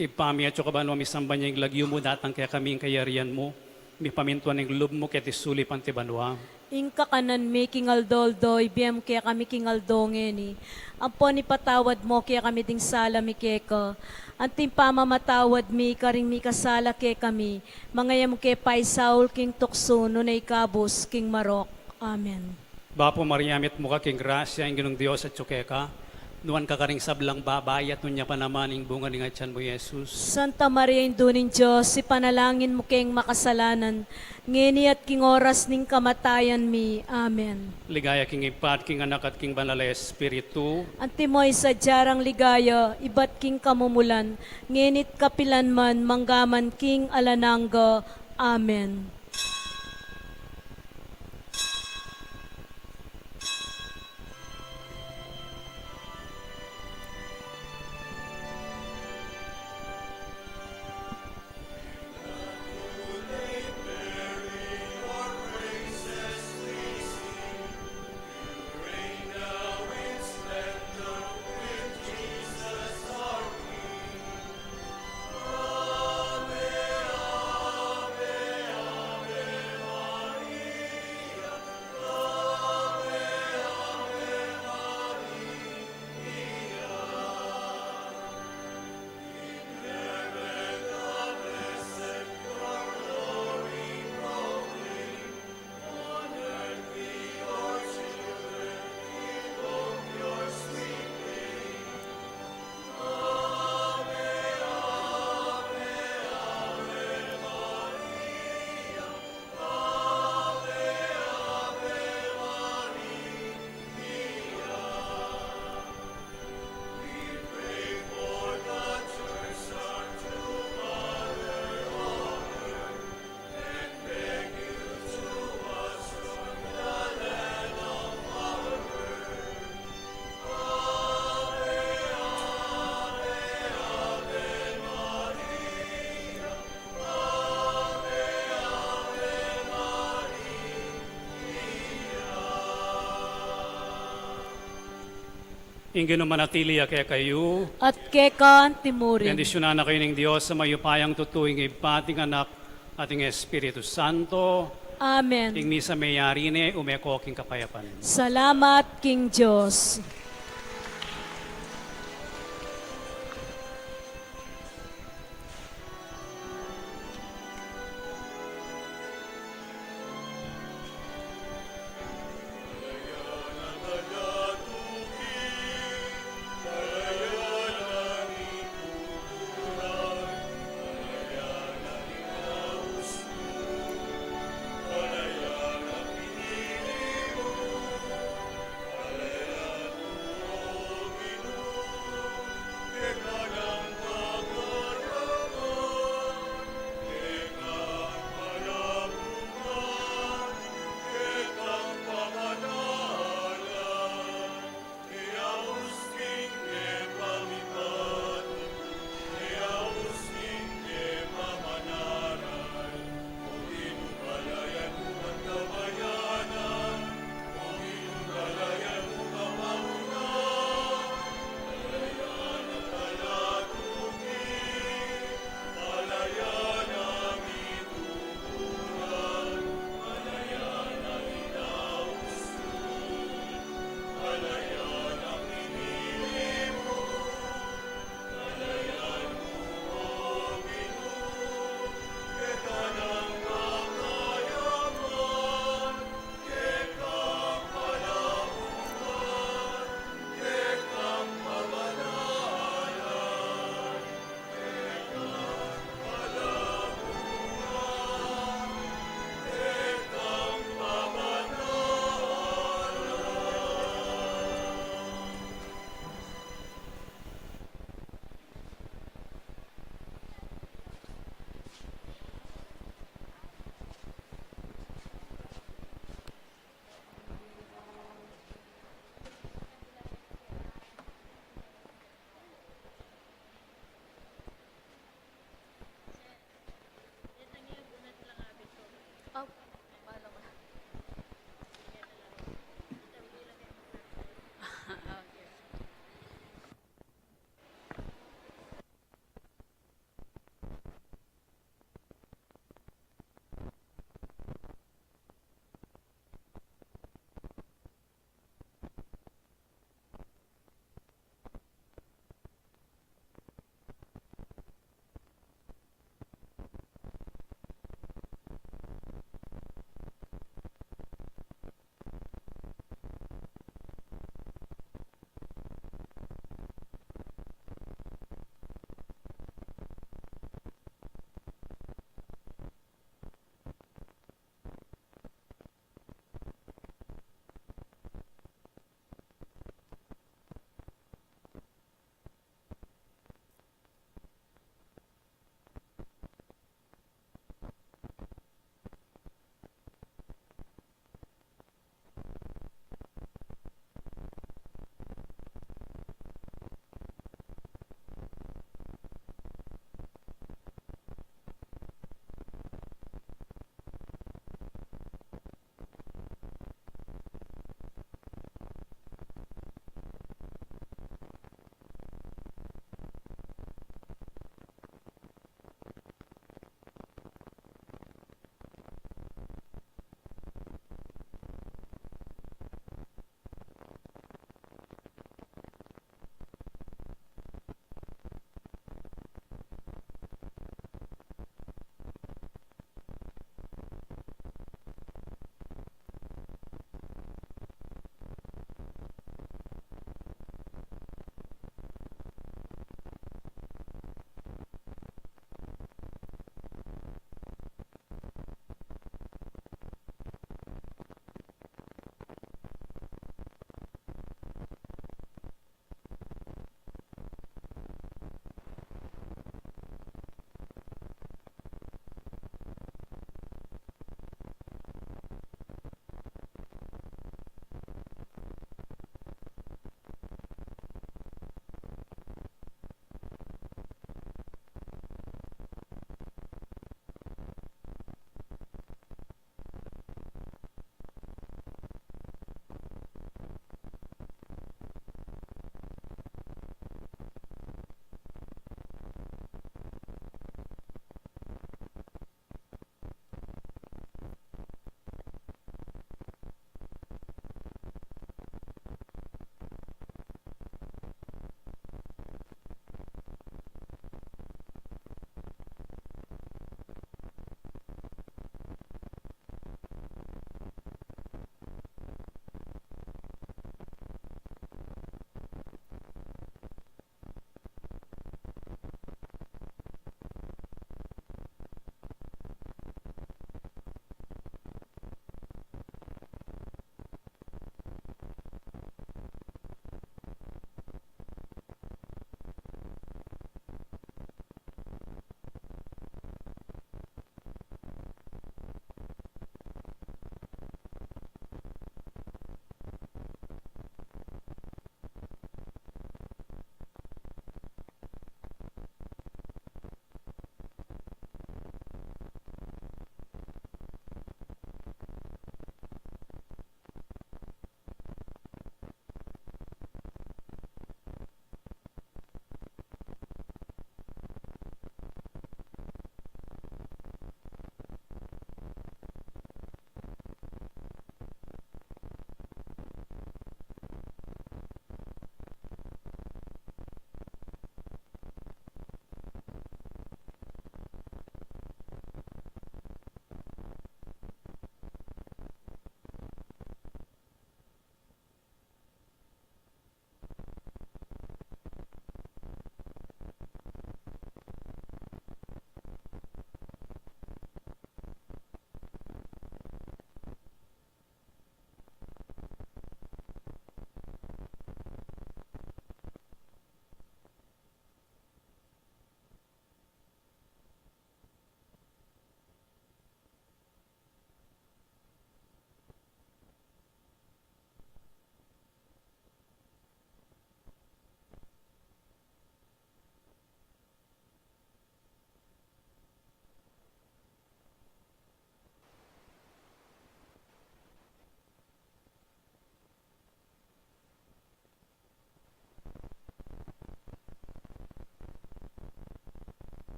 Ipami at kaban mo misamba niya yung lagyo mo datang kaya kaming kayarian mo, mi pamintuan ng lub mo kaya tisuli pantibanwa. Ingka kanan mi kingaldoldol, biyam kaya kami kingaldongeni. Ampon ipatawad mo kaya kami ding sala mi keka. Anting pamamatawad mi karing mi kasala kaya kami. Mangayam kaya paisaul king tukso no na ikabos king marok. Amen. Bapo Mariamit mo ka king grasya ang ginong Diyos at tsukeka. Nuan ka karing sablang babayat nun niya pa naman ang bunga ni Atyan mo, Jesus. Santa Maria, Induning Diyos, si panalangin mo kayong makasalanan, ngini at king oras ning kamatayan mi. Amen. Ligaya king ipat, king anak at king banal na Espiritu. Antimoy sa jarang ligaya, ibat king kamumulan, nginit kapilan man, manggaman king alanangga. Amen. Ingin manatili kaya kayo. At kekan timurin. Bendisyonan na kayo ng Diyos sa mayupayang tutuing ipating anak ating Espiritu Santo. Amen. Ing misa mayari ni umeko king kapayapan. Salamat, King Diyos.